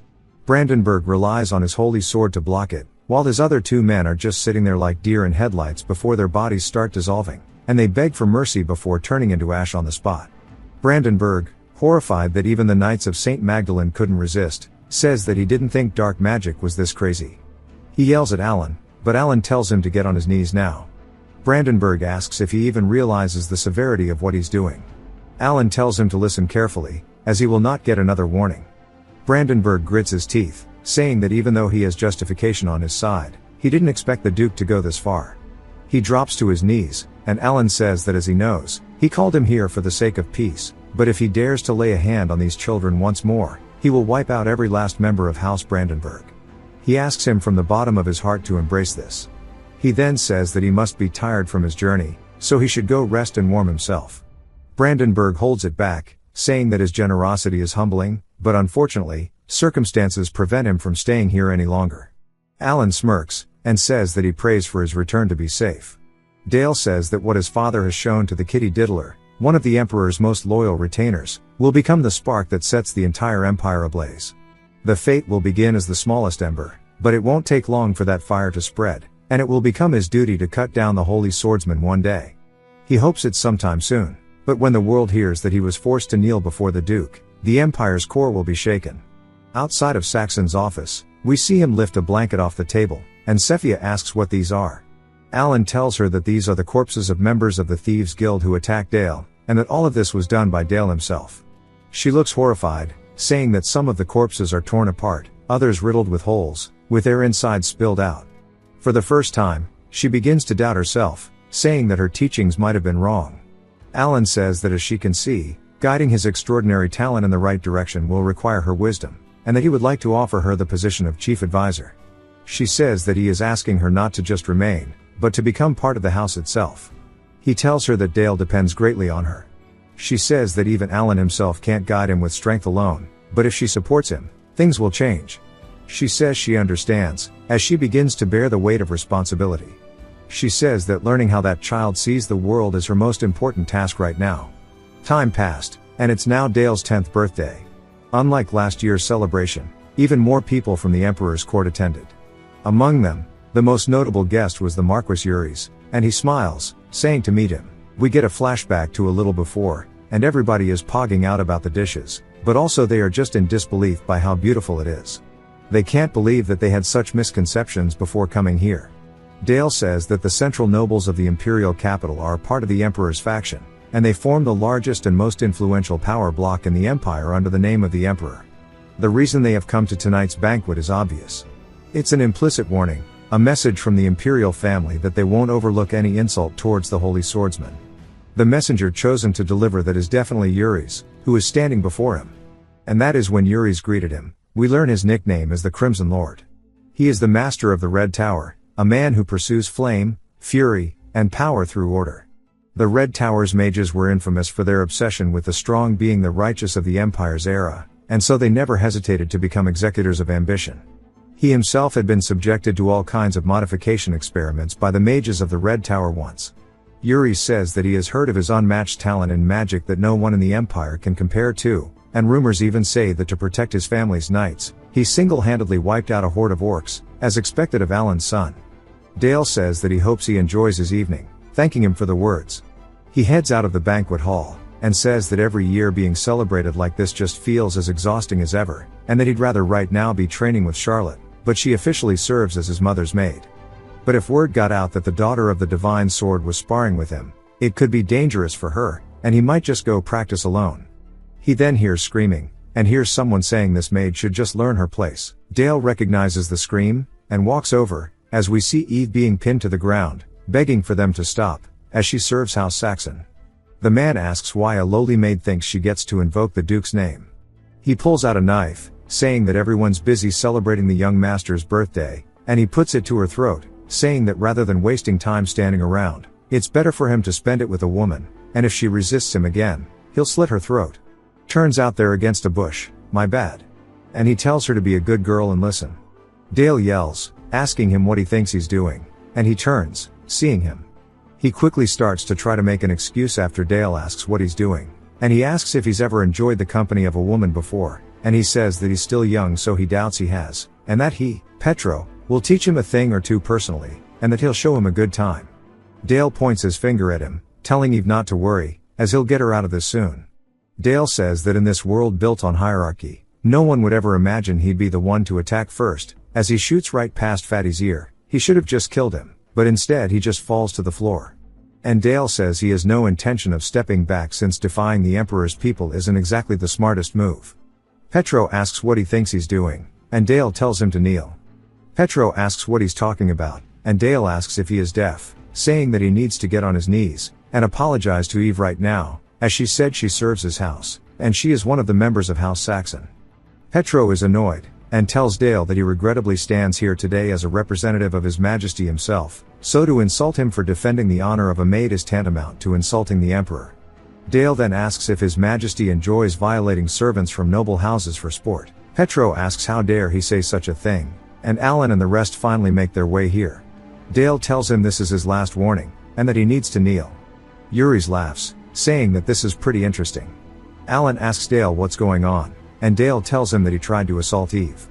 Brandenburg relies on his holy sword to block it, while his other two men are just sitting there like deer in headlights before their bodies start dissolving, and they beg for mercy before turning into ash on the spot. Brandenburg, horrified that even the Knights of St. Magdalene couldn't resist, says that he didn't think dark magic was this crazy. He yells at Alan, but Alan tells him to get on his knees now. Brandenburg asks if he even realizes the severity of what he's doing. Alan tells him to listen carefully, as he will not get another warning. Brandenburg grits his teeth, saying that even though he has justification on his side, he didn't expect the Duke to go this far. He drops to his knees, and Alan says that as he knows, he called him here for the sake of peace, but if he dares to lay a hand on these children once more, he will wipe out every last member of House Brandenburg. He asks him from the bottom of his heart to embrace this. He then says that he must be tired from his journey, so he should go rest and warm himself. Brandenburg holds it back, saying that his generosity is humbling, but unfortunately, circumstances prevent him from staying here any longer. Alan smirks, and says that he prays for his return to be safe. Dale says that what his father has shown to the Kitty Diddler, one of the Emperor's most loyal retainers, will become the spark that sets the entire empire ablaze. The fate will begin as the smallest ember, but it won't take long for that fire to spread, and it will become his duty to cut down the holy swordsman one day. He hopes it's sometime soon, but when the world hears that he was forced to kneel before the Duke, the empire's core will be shaken. Outside of Saxon's office, we see him lift a blanket off the table, and Sephia asks what these are. Alan tells her that these are the corpses of members of the Thieves' Guild who attacked Dale, and that all of this was done by Dale himself. She looks horrified, saying that some of the corpses are torn apart, others riddled with holes, with their insides spilled out. For the first time, she begins to doubt herself, saying that her teachings might have been wrong. Alan says that as she can see, guiding his extraordinary talent in the right direction will require her wisdom, and that he would like to offer her the position of chief advisor. She says that he is asking her not to just remain, but to become part of the house itself. He tells her that Dale depends greatly on her. She says that even Alan himself can't guide him with strength alone, but if she supports him, things will change. She says she understands, as she begins to bear the weight of responsibility. She says that learning how that child sees the world is her most important task right now. Time passed, and it's now Dale's 10th birthday. Unlike last year's celebration, even more people from the Emperor's court attended. Among them, the most notable guest was the Marquis Uris, and he smiles, saying to meet him. We get a flashback to a little before, and everybody is pogging out about the dishes, but also they are just in disbelief by how beautiful it is. They can't believe that they had such misconceptions before coming here. Dale says that the central nobles of the imperial capital are part of the Emperor's faction, and they form the largest and most influential power block in the empire under the name of the Emperor. The reason they have come to tonight's banquet is obvious. It's an implicit warning, a message from the imperial family that they won't overlook any insult towards the holy swordsman. The messenger chosen to deliver that is definitely Yuri's, who is standing before him. And that is when Yuri's greeted him. We learn his nickname is the Crimson Lord. He is the master of the Red Tower, a man who pursues flame, fury, and power through order. The Red Tower's mages were infamous for their obsession with the strong being the righteous of the Empire's era, and so they never hesitated to become executors of ambition. He himself had been subjected to all kinds of modification experiments by the mages of the Red Tower once. Yuri says that he has heard of his unmatched talent in magic that no one in the Empire can compare to, and rumors even say that to protect his family's knights, he single-handedly wiped out a horde of orcs, as expected of Alan's son. Dale says that he hopes he enjoys his evening, thanking him for the words. He heads out of the banquet hall, and says that every year being celebrated like this just feels as exhausting as ever, and that he'd rather right now be training with Charlotte, but she officially serves as his mother's maid. But if word got out that the daughter of the Divine Sword was sparring with him, it could be dangerous for her, and he might just go practice alone. He then hears screaming, and hears someone saying this maid should just learn her place. Dale recognizes the scream, and walks over, as we see Eve being pinned to the ground, begging for them to stop, as she serves House Saxon. The man asks why a lowly maid thinks she gets to invoke the Duke's name. He pulls out a knife, saying that everyone's busy celebrating the young master's birthday, and he puts it to her throat, saying that rather than wasting time standing around, it's better for him to spend it with a woman, and if she resists him again, he'll slit her throat. Turns out they're against a bush, my bad. And he tells her to be a good girl and listen. Dale yells, asking him what he thinks he's doing, and he turns, seeing him. He quickly starts to try to make an excuse after Dale asks what he's doing, and he asks if he's ever enjoyed the company of a woman before, and he says that he's still young so he doubts he has, and that he, Petro, will teach him a thing or two personally, and that he'll show him a good time. Dale points his finger at him, telling Eve not to worry, as he'll get her out of this soon. Dale says that in this world built on hierarchy, no one would ever imagine he'd be the one to attack first. As he shoots right past Fatty's ear, he should have just killed him, but instead he just falls to the floor. And Dale says he has no intention of stepping back since defying the Emperor's people isn't exactly the smartest move. Petro asks what he thinks he's doing, and Dale tells him to kneel. Petro asks what he's talking about, and Dale asks if he is deaf, saying that he needs to get on his knees, and apologize to Eve right now, as she said she serves his house, and she is one of the members of House Saxon. Petro is annoyed, and tells Dale that he regrettably stands here today as a representative of His Majesty himself, so to insult him for defending the honor of a maid is tantamount to insulting the Emperor. Dale then asks if His Majesty enjoys violating servants from noble houses for sport. Petro asks how dare he say such a thing, and Alan and the rest finally make their way here. Dale tells him this is his last warning, and that he needs to kneel. Yuri's laughs, saying that this is pretty interesting. Alan asks Dale what's going on, and Dale tells him that he tried to assault Eve.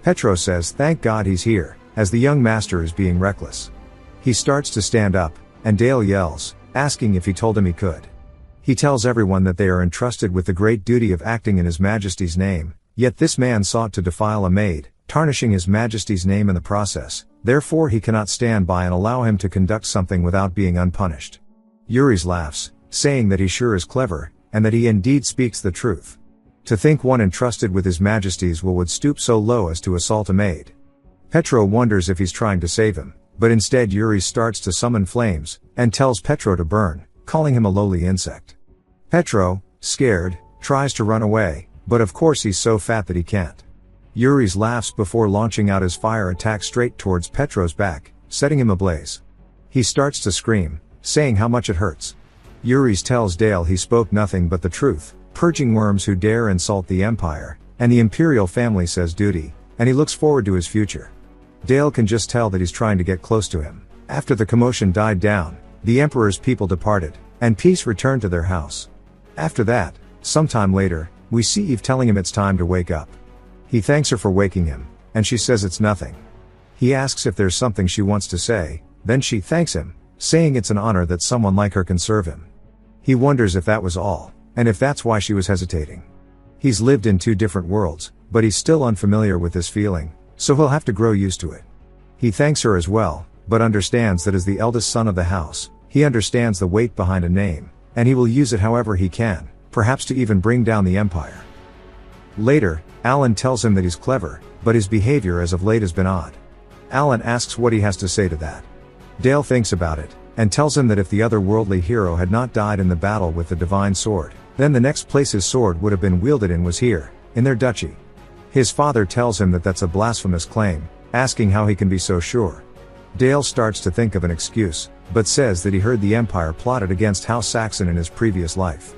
Petro says thank God he's here, as the young master is being reckless. He starts to stand up, and Dale yells, asking if he told him he could. He tells everyone that they are entrusted with the great duty of acting in His Majesty's name, yet this man sought to defile a maid, tarnishing His Majesty's name in the process, therefore he cannot stand by and allow him to conduct something without being unpunished. Yuri's laughs, saying that he sure is clever, and that he indeed speaks the truth. To think one entrusted with His Majesty's will would stoop so low as to assault a maid. Petro wonders if he's trying to save him, but instead Yuri starts to summon flames, and tells Petro to burn, calling him a lowly insect. Petro, scared, tries to run away, but of course he's so fat that he can't. Yuri's laughs before launching out his fire attack straight towards Petro's back, setting him ablaze. He starts to scream, saying how much it hurts. Yuri's tells Dale he spoke nothing but the truth, purging worms who dare insult the Empire, and the Imperial family says duty, and he looks forward to his future. Dale can just tell that he's trying to get close to him. After the commotion died down, the Emperor's people departed, and peace returned to their house. After that, sometime later, we see Eve telling him it's time to wake up. He thanks her for waking him, and she says it's nothing. He asks if there's something she wants to say, then she thanks him, saying it's an honor that someone like her can serve him. He wonders if that was all, and if that's why she was hesitating. He's lived in two different worlds, but he's still unfamiliar with this feeling, so he'll have to grow used to it. He thanks her as well, but understands that as the eldest son of the house, he understands the weight behind a name, and he will use it however he can, perhaps to even bring down the Empire. Later, Alan tells him that he's clever, but his behavior as of late has been odd. Alan asks what he has to say to that. Dale thinks about it, and tells him that if the otherworldly hero had not died in the battle with the divine sword, then the next place his sword would have been wielded in was here, in their duchy. His father tells him that that's a blasphemous claim, asking how he can be so sure. Dale starts to think of an excuse, but says that he heard the Empire plotted against House Saxon in his previous life.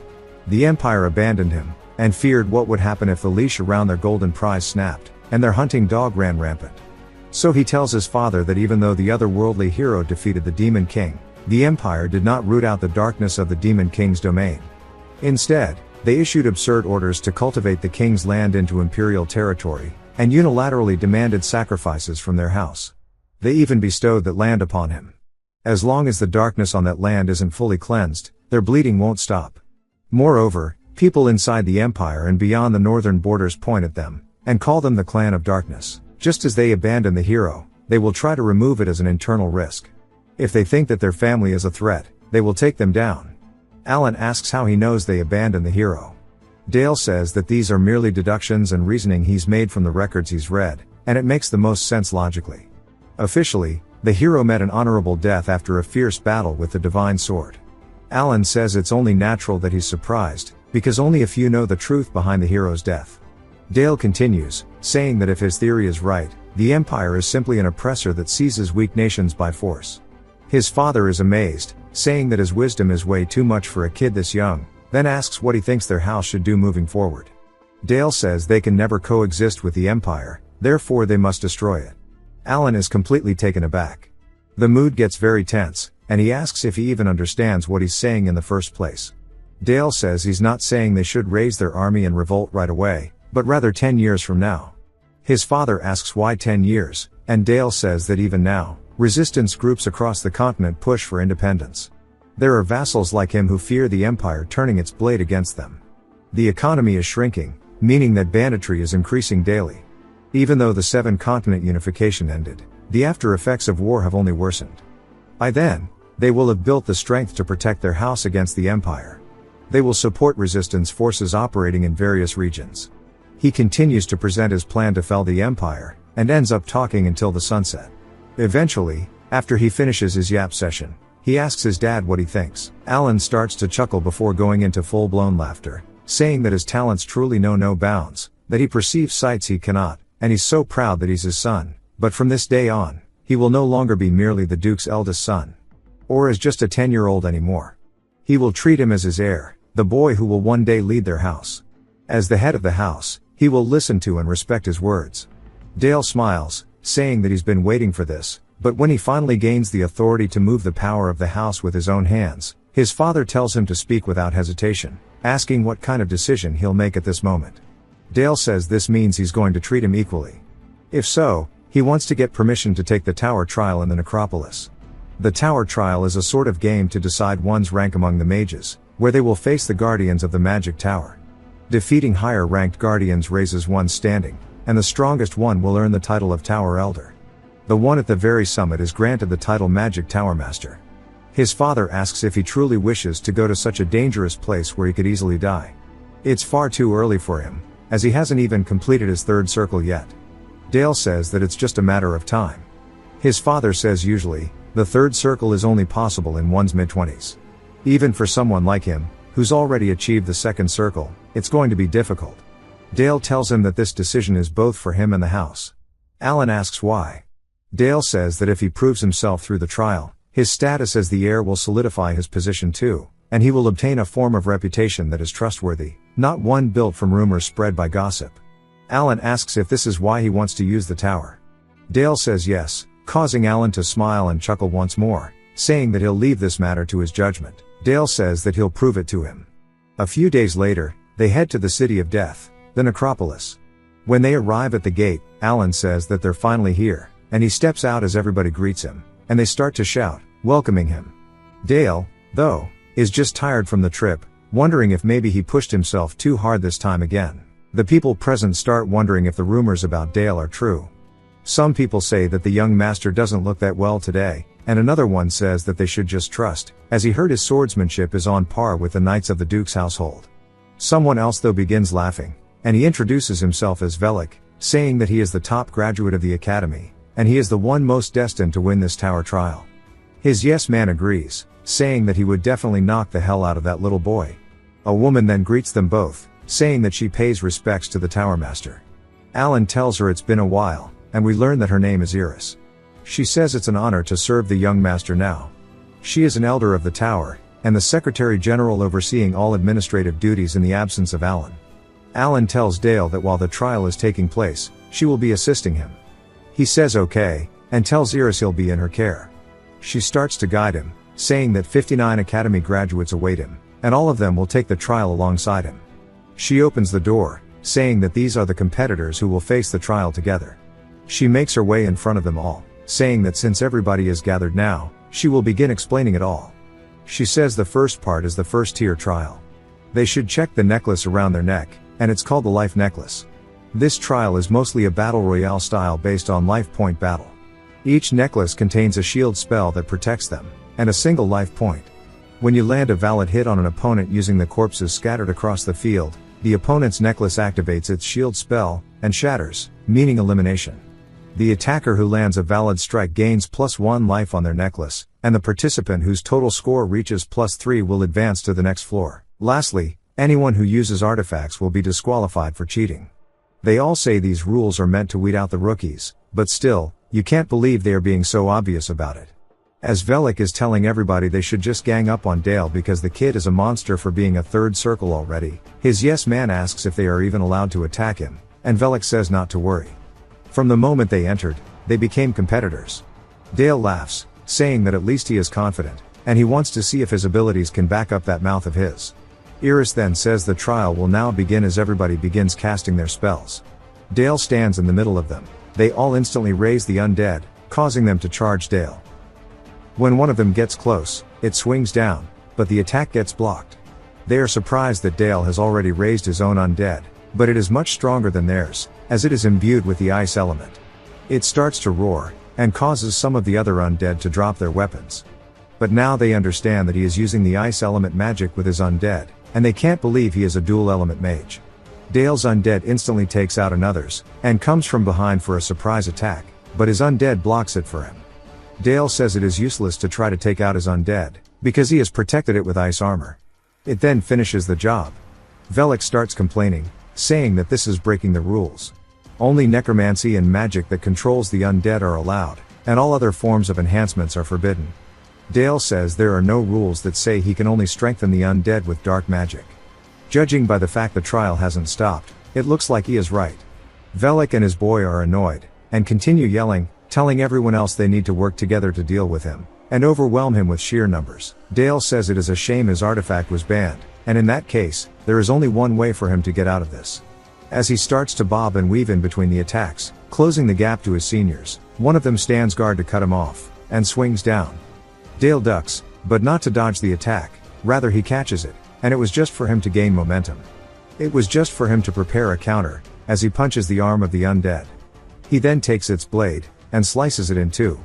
The Empire abandoned him, and feared what would happen if the leash around their golden prize snapped, and their hunting dog ran rampant. So he tells his father that even though the otherworldly hero defeated the Demon King, the Empire did not root out the darkness of the Demon King's domain. Instead, they issued absurd orders to cultivate the king's land into imperial territory, and unilaterally demanded sacrifices from their house. They even bestowed that land upon him. As long as the darkness on that land isn't fully cleansed, their bleeding won't stop. Moreover, people inside the Empire and beyond the northern borders point at them, and call them the Clan of Darkness. Just as they abandon the hero, they will try to remove it as an internal risk. If they think that their family is a threat, they will take them down. Alan asks how he knows they abandoned the hero. Dale says that these are merely deductions and reasoning he's made from the records he's read, and it makes the most sense logically. Officially, the hero met an honorable death after a fierce battle with the divine sword. Alan says it's only natural that he's surprised, because only a few know the truth behind the hero's death. Dale continues, saying that if his theory is right, the Empire is simply an oppressor that seizes weak nations by force. His father is amazed, saying that his wisdom is way too much for a kid this young, then asks what he thinks their house should do moving forward. Dale says they can never coexist with the Empire, therefore they must destroy it. Alan is completely taken aback. The mood gets very tense, and he asks if he even understands what he's saying in the first place. Dale says he's not saying they should raise their army and revolt right away, but rather 10 years from now. His father asks why 10 years, and Dale says that even now, resistance groups across the continent push for independence. There are vassals like him who fear the Empire turning its blade against them. The economy is shrinking, meaning that banditry is increasing daily. Even though the 7-continent unification ended, the after effects of war have only worsened. By then, they will have built the strength to protect their house against the Empire. They will support resistance forces operating in various regions. He continues to present his plan to fell the Empire, and ends up talking until the sunset. Eventually, after he finishes his yap session, he asks his dad what he thinks. Alan starts to chuckle before going into full-blown laughter, saying that his talents truly know no bounds, that he perceives sights he cannot, and he's so proud that he's his son, but from this day on, he will no longer be merely the Duke's eldest son. Or as just a 10-year-old anymore. He will treat him as his heir, the boy who will one day lead their house. As the head of the house, he will listen to and respect his words. Dale smiles, saying that he's been waiting for this, but when he finally gains the authority to move the power of the house with his own hands, his father tells him to speak without hesitation, asking what kind of decision he'll make at this moment. Dale says this means he's going to treat him equally. If so, he wants to get permission to take the tower trial in the necropolis. The tower trial is a sort of game to decide one's rank among the mages, where they will face the guardians of the magic tower. Defeating higher ranked guardians raises one's standing, and the strongest one will earn the title of Tower Elder. The one at the very summit is granted the title Magic Tower Master. His father asks if he truly wishes to go to such a dangerous place where he could easily die. It's far too early for him, as he hasn't even completed his 3rd circle yet. Dale says that it's just a matter of time. His father says usually, the 3rd circle is only possible in one's mid-20s. Even for someone like him, who's already achieved the 2nd circle, it's going to be difficult. Dale tells him that this decision is both for him and the house. Alan asks why. Dale says that if he proves himself through the trial, his status as the heir will solidify his position too, and he will obtain a form of reputation that is trustworthy, not one built from rumors spread by gossip. Alan asks if this is why he wants to use the tower. Dale says yes, causing Alan to smile and chuckle once more, saying that he'll leave this matter to his judgment. Dale says that he'll prove it to him. A few days later, they head to the City of Death, the necropolis. When they arrive at the gate, Alan says that they're finally here, and he steps out as everybody greets him, and they start to shout, welcoming him. Dale, though, is just tired from the trip, wondering if maybe he pushed himself too hard this time again. The people present start wondering if the rumors about Dale are true. Some people say that the young master doesn't look that well today, and another one says that they should just trust, as he heard his swordsmanship is on par with the knights of the Duke's household. Someone else though begins laughing, and he introduces himself as Velik, saying that he is the top graduate of the academy, and he is the one most destined to win this tower trial. His yes man agrees, saying that he would definitely knock the hell out of that little boy. A woman then greets them both, saying that she pays respects to the Tower Master. Alan tells her it's been a while, and we learn that her name is Iris. She says it's an honor to serve the young master now. She is an elder of the Tower, and the Secretary General overseeing all administrative duties in the absence of Alan. Alan tells Dale that while the trial is taking place, she will be assisting him. He says okay, and tells Iris he'll be in her care. She starts to guide him, saying that 59 Academy graduates await him, and all of them will take the trial alongside him. She opens the door, saying that these are the competitors who will face the trial together. She makes her way in front of them all, saying that since everybody is gathered now, she will begin explaining it all. She says the first part is the first tier trial. They should check the necklace around their neck, and it's called the life necklace. This trial is mostly a battle royale style based on life point battle. Each necklace contains a shield spell that protects them, and a single life point. When you land a valid hit on an opponent using the corpses scattered across the field, the opponent's necklace activates its shield spell, and shatters, meaning elimination. The attacker who lands a valid strike gains +1 life on their necklace, and the participant whose total score reaches +3 will advance to the next floor. Lastly, anyone who uses artifacts will be disqualified for cheating. They all say these rules are meant to weed out the rookies, but still, you can't believe they are being so obvious about it. As Velik is telling everybody they should just gang up on Dale because the kid is a monster for being a third circle already, his yes man asks if they are even allowed to attack him, and Velik says not to worry. From the moment they entered, they became competitors. Dale laughs, saying that at least he is confident, and he wants to see if his abilities can back up that mouth of his. Iris then says the trial will now begin as everybody begins casting their spells. Dale stands in the middle of them. They all instantly raise the undead, causing them to charge Dale. When one of them gets close, it swings down, but the attack gets blocked. They are surprised that Dale has already raised his own undead, but it is much stronger than theirs, as it is imbued with the ice element. It starts to roar, and causes some of the other undead to drop their weapons. But now they understand that he is using the ice element magic with his undead, and they can't believe he is a dual element mage. Dale's undead instantly takes out another's, and comes from behind for a surprise attack, but his undead blocks it for him. Dale says it is useless to try to take out his undead, because he has protected it with ice armor. It then finishes the job. Velik starts complaining, saying that this is breaking the rules. Only necromancy and magic that controls the undead are allowed, and all other forms of enhancements are forbidden. Dale says there are no rules that say he can only strengthen the undead with dark magic. Judging by the fact the trial hasn't stopped, it looks like he is right. Velik and his boy are annoyed, and continue yelling, telling everyone else they need to work together to deal with him, and overwhelm him with sheer numbers. Dale says it is a shame his artifact was banned, and in that case, there is only one way for him to get out of this. As he starts to bob and weave in between the attacks, closing the gap to his seniors, one of them stands guard to cut him off, and swings down. Dale ducks, but not to dodge the attack, rather he catches it, and it was just for him to gain momentum. It was just for him to prepare a counter, as he punches the arm of the undead. He then takes its blade, and slices it in two.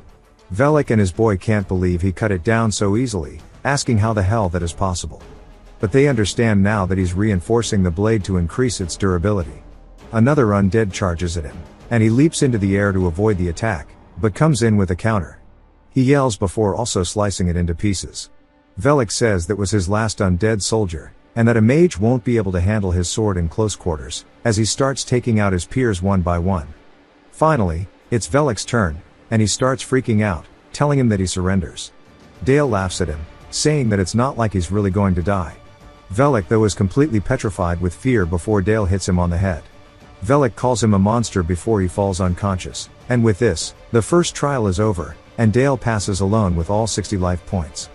Velik and his boy can't believe he cut it down so easily, asking how the hell that is possible. But they understand now that he's reinforcing the blade to increase its durability. Another undead charges at him, and he leaps into the air to avoid the attack, but comes in with a counter. He yells before also slicing it into pieces. Velik says that was his last undead soldier, and that a mage won't be able to handle his sword in close quarters, as he starts taking out his peers one by one. Finally, it's Velik's turn, and he starts freaking out, telling him that he surrenders. Dale laughs at him, saying that it's not like he's really going to die. Velik though is completely petrified with fear before Dale hits him on the head. Velik calls him a monster before he falls unconscious, and with this, the first trial is over, and Dale passes alone with all 60 life points.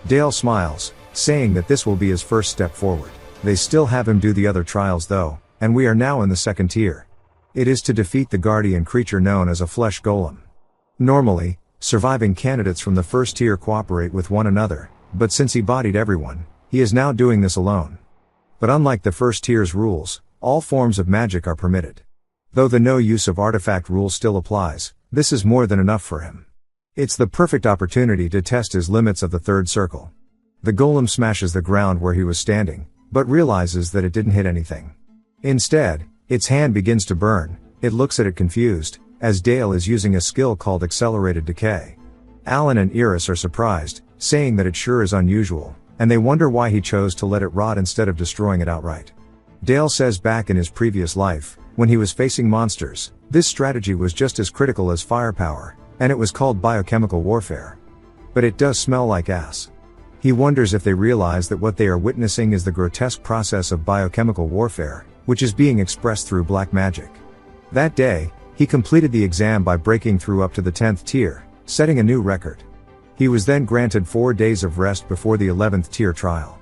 Dale smiles, saying that this will be his first step forward. They still have him do the other trials though, and we are now in the second tier. It is to defeat the guardian creature known as a flesh golem. Normally, surviving candidates from the first tier cooperate with one another, but since he bodied everyone, he is now doing this alone. But unlike the first tier's rules, all forms of magic are permitted. Though the no use of artifact rule still applies, this is more than enough for him. It's the perfect opportunity to test his limits of the third circle. The golem smashes the ground where he was standing, but realizes that it didn't hit anything. Instead, its hand begins to burn. It looks at it confused, as Dale is using a skill called accelerated decay. Alan and Iris are surprised, saying that it sure is unusual, and they wonder why he chose to let it rot instead of destroying it outright. Dale says back in his previous life, when he was facing monsters, this strategy was just as critical as firepower, and it was called biochemical warfare. But it does smell like ass. He wonders if they realize that what they are witnessing is the grotesque process of biochemical warfare, which is being expressed through black magic. That day, he completed the exam by breaking through up to the 10th tier, setting a new record. He was then granted 4 days of rest before the 11th tier trial.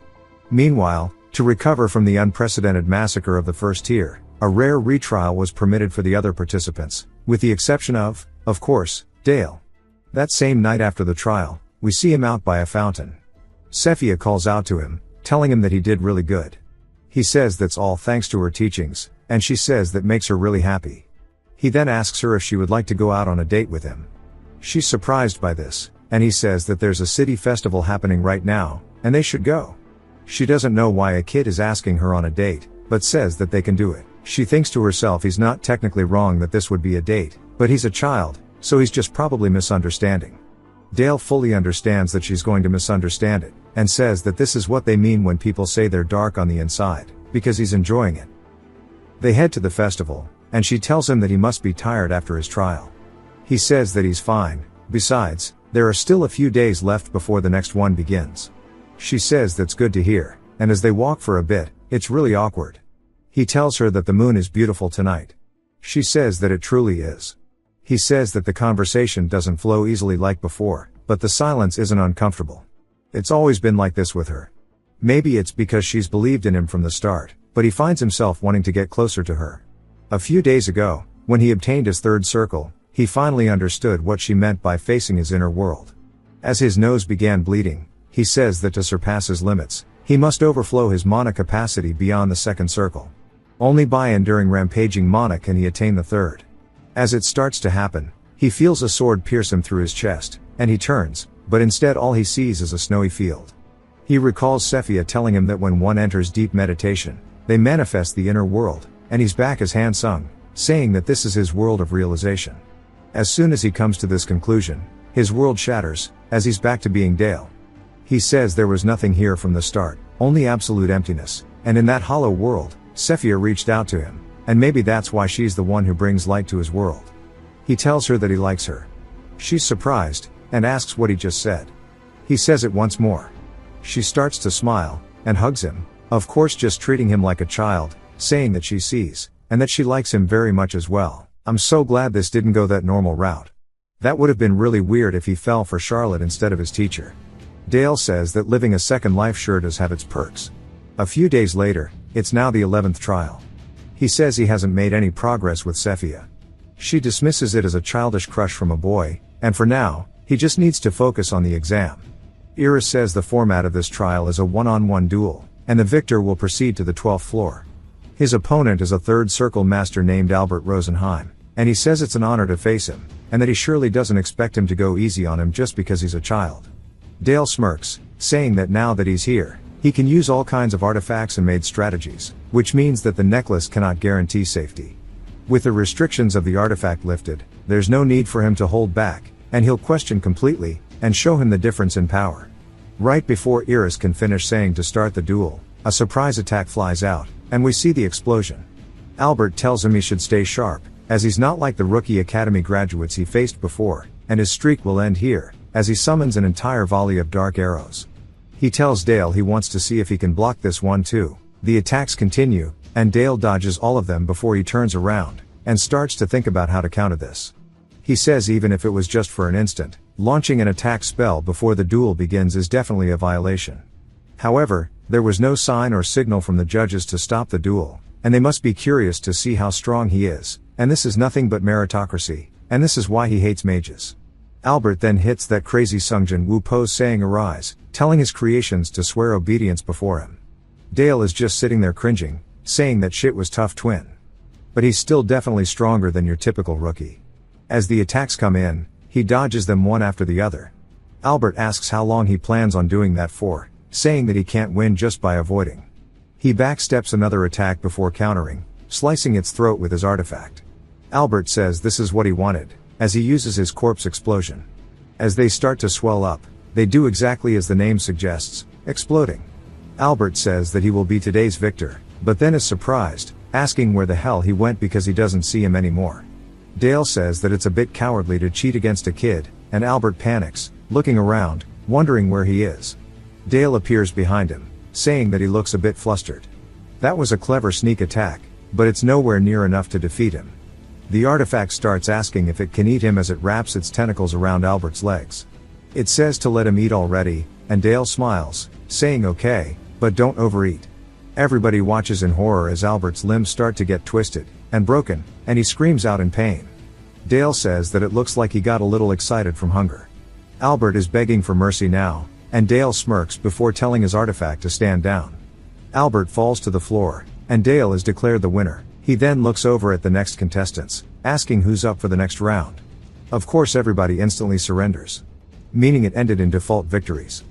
Meanwhile, to recover from the unprecedented massacre of the first tier, a rare retrial was permitted for the other participants, with the exception of course, Dale. That same night after the trial, we see him out by a fountain. Sephia calls out to him, telling him that he did really good. He says that's all thanks to her teachings, and she says that makes her really happy. He then asks her if she would like to go out on a date with him. She's surprised by this, and he says that there's a city festival happening right now, and they should go. She doesn't know why a kid is asking her on a date, but says that they can do it. She thinks to herself he's not technically wrong that this would be a date, but he's a child, so he's just probably misunderstanding. Dale fully understands that she's going to misunderstand it, and says that this is what they mean when people say they're dark on the inside, because he's enjoying it. They head to the festival, and she tells him that he must be tired after his trial. He says that he's fine, besides, there are still a few days left before the next one begins. She says that's good to hear, and as they walk for a bit, it's really awkward. He tells her that the moon is beautiful tonight. She says that it truly is. He says that the conversation doesn't flow easily like before, but the silence isn't uncomfortable. It's always been like this with her. Maybe it's because she's believed in him from the start, but he finds himself wanting to get closer to her. A few days ago, when he obtained his third circle, he finally understood what she meant by facing his inner world. As his nose began bleeding, he says that to surpass his limits, he must overflow his mana capacity beyond the second circle. Only by enduring rampaging mana can he attain the third. As it starts to happen, he feels a sword pierce him through his chest, and he turns, but instead all he sees is a snowy field. He recalls Sephia telling him that when one enters deep meditation, they manifest the inner world, and he's back as Han Sung, saying that this is his world of realization. As soon as he comes to this conclusion, his world shatters, as he's back to being Dale. He says there was nothing here from the start, only absolute emptiness, and in that hollow world, Sephia reached out to him, and maybe that's why she's the one who brings light to his world. He tells her that he likes her. She's surprised, and asks what he just said. He says it once more. She starts to smile, and hugs him, of course just treating him like a child, saying that she sees, and that she likes him very much as well. I'm so glad this didn't go that normal route. That would have been really weird if he fell for Charlotte instead of his teacher. Dale says that living a second life sure does have its perks. A few days later, it's now the 11th trial. He says he hasn't made any progress with Sephia. She dismisses it as a childish crush from a boy, and for now, he just needs to focus on the exam. Iris says the format of this trial is a one-on-one duel, and the victor will proceed to the 12th floor. His opponent is a third circle master named Albert Rosenheim, and he says it's an honor to face him, and that he surely doesn't expect him to go easy on him just because he's a child. Dale smirks, saying that now that he's here, he can use all kinds of artifacts and made strategies, which means that the necklace cannot guarantee safety. With the restrictions of the artifact lifted, there's no need for him to hold back, and he'll question completely, and show him the difference in power. Right before Iris can finish saying to start the duel, a surprise attack flies out, and we see the explosion. Albert tells him he should stay sharp, as he's not like the rookie academy graduates he faced before, and his streak will end here, as he summons an entire volley of dark arrows. He tells Dale he wants to see if he can block this one too. The attacks continue, and Dale dodges all of them before he turns around, and starts to think about how to counter this. He says even if it was just for an instant, launching an attack spell before the duel begins is definitely a violation. However, there was no sign or signal from the judges to stop the duel, and they must be curious to see how strong he is, and this is nothing but meritocracy, and this is why he hates mages. Albert then hits that crazy Sungjin Wu pose saying arise, telling his creations to swear obedience before him. Dale is just sitting there cringing, saying that shit was tough twin. But he's still definitely stronger than your typical rookie. As the attacks come in, he dodges them one after the other. Albert asks how long he plans on doing that for, saying that he can't win just by avoiding. He backsteps another attack before countering, slicing its throat with his artifact. Albert says this is what he wanted, as he uses his corpse explosion. As they start to swell up, they do exactly as the name suggests, exploding. Albert says that he will be today's victor, but then is surprised, asking where the hell he went because he doesn't see him anymore. Dale says that it's a bit cowardly to cheat against a kid, and Albert panics, looking around, wondering where he is. Dale appears behind him, saying that he looks a bit flustered. That was a clever sneak attack, but it's nowhere near enough to defeat him. The artifact starts asking if it can eat him as it wraps its tentacles around Albert's legs. It says to let him eat already, and Dale smiles, saying okay, but don't overeat. Everybody watches in horror as Albert's limbs start to get twisted and broken, and he screams out in pain. Dale says that it looks like he got a little excited from hunger. Albert is begging for mercy now, and Dale smirks before telling his artifact to stand down. Albert falls to the floor, and Dale is declared the winner. He then looks over at the next contestants, asking who's up for the next round. Of course everybody instantly surrenders, meaning it ended in default victories.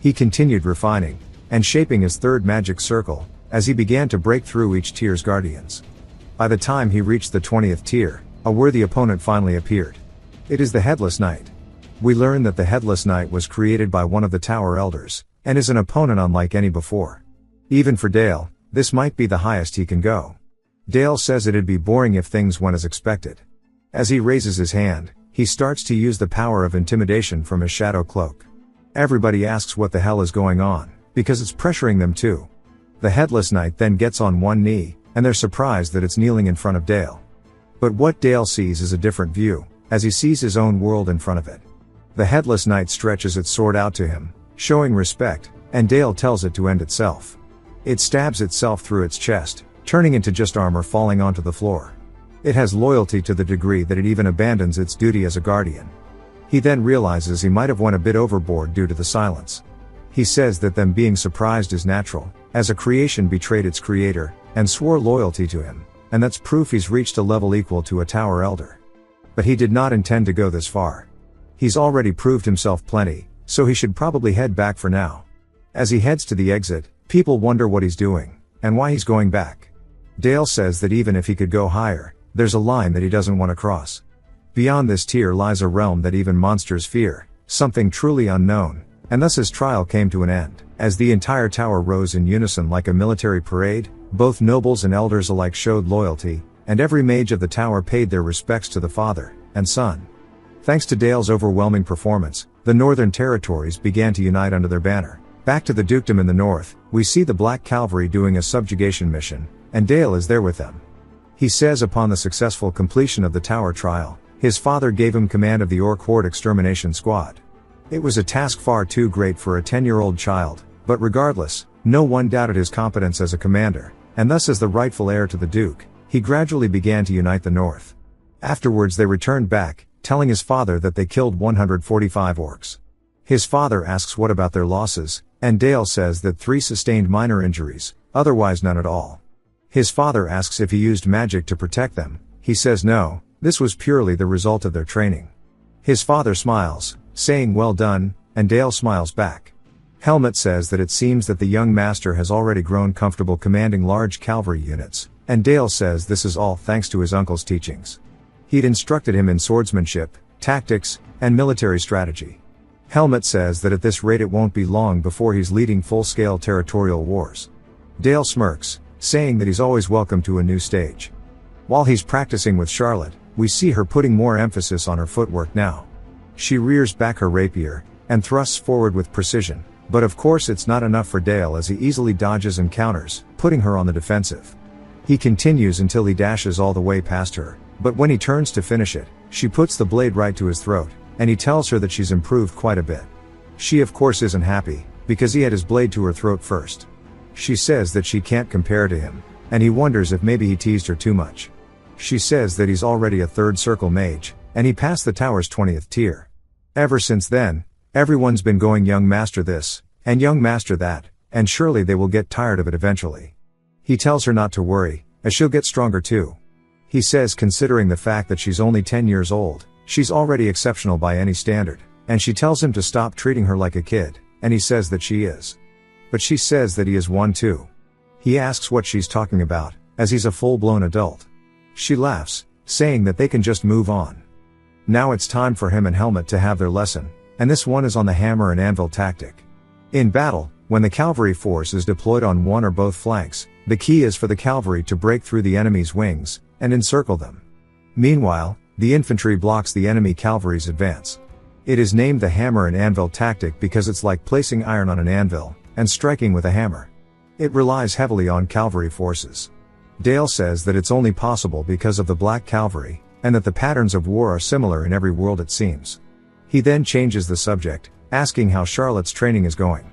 He continued refining and shaping his third magic circle, as he began to break through each tier's guardians. By the time he reached the 20th tier, a worthy opponent finally appeared. It is the Headless Knight. We learn that the Headless Knight was created by one of the Tower Elders, and is an opponent unlike any before. Even for Dale, this might be the highest he can go. Dale says it'd be boring if things went as expected. As he raises his hand, he starts to use the power of intimidation from his shadow cloak. Everybody asks what the hell is going on, because it's pressuring them too. The Headless Knight then gets on one knee, and they're surprised that it's kneeling in front of Dale. But what Dale sees is a different view, as he sees his own world in front of it. The Headless Knight stretches its sword out to him, showing respect, and Dale tells it to end itself. It stabs itself through its chest, turning into just armor falling onto the floor. It has loyalty to the degree that it even abandons its duty as a guardian. He then realizes he might have went a bit overboard due to the silence. He says that them being surprised is natural, as a creation betrayed its creator, and swore loyalty to him, and that's proof he's reached a level equal to a Tower Elder. But he did not intend to go this far. He's already proved himself plenty, so he should probably head back for now. As he heads to the exit, people wonder what he's doing, and why he's going back. Dale says that even if he could go higher, there's a line that he doesn't want to cross. Beyond this tier lies a realm that even monsters fear, something truly unknown, and thus his trial came to an end. As the entire tower rose in unison like a military parade, both nobles and elders alike showed loyalty, and every mage of the tower paid their respects to the father and son. Thanks to Dale's overwhelming performance, the northern territories began to unite under their banner. Back to the dukedom in the north, we see the Black Cavalry doing a subjugation mission, and Dale is there with them. He says upon the successful completion of the tower trial, his father gave him command of the Orc Horde extermination squad. It was a task far too great for a 10-year-old child, but regardless, no one doubted his competence as a commander, and thus as the rightful heir to the Duke, he gradually began to unite the north. Afterwards they returned back, telling his father that they killed 145 orcs. His father asks what about their losses, and Dale says that 3 sustained minor injuries, otherwise none at all. His father asks if he used magic to protect them. He says no, this was purely the result of their training. His father smiles, saying well done, and Dale smiles back. Helmet says that it seems that the young master has already grown comfortable commanding large cavalry units, and Dale says this is all thanks to his uncle's teachings. He'd instructed him in swordsmanship, tactics, and military strategy. Helmet says that at this rate it won't be long before he's leading full-scale territorial wars. Dale smirks, saying that he's always welcome to a new stage. While he's practicing with Charlotte, we see her putting more emphasis on her footwork now. She rears back her rapier, and thrusts forward with precision, but of course it's not enough for Dale as he easily dodges and counters, putting her on the defensive. He continues until he dashes all the way past her, but when he turns to finish it, she puts the blade right to his throat, and he tells her that she's improved quite a bit. She of course isn't happy, because he had his blade to her throat first. She says that she can't compare to him, and he wonders if maybe he teased her too much. She says that he's already a third circle mage, and he passed the tower's 20th tier. Ever since then, everyone's been going young master this, and young master that, and surely they will get tired of it eventually. He tells her not to worry, as she'll get stronger too. He says considering the fact that she's only 10 years old, she's already exceptional by any standard, and she tells him to stop treating her like a kid, and he says that she is. But she says that he is one too. He asks what she's talking about, as he's a full-blown adult. She laughs, saying that they can just move on. Now it's time for him and Helmet to have their lesson, and this one is on the hammer and anvil tactic. In battle, when the cavalry force is deployed on one or both flanks, the key is for the cavalry to break through the enemy's wings and encircle them. Meanwhile, the infantry blocks the enemy cavalry's advance. It is named the hammer and anvil tactic because it's like placing iron on an anvil and striking with a hammer. It relies heavily on cavalry forces. Dale says that it's only possible because of the black cavalry, and that the patterns of war are similar in every world it seems. He then changes the subject, asking how Charlotte's training is going.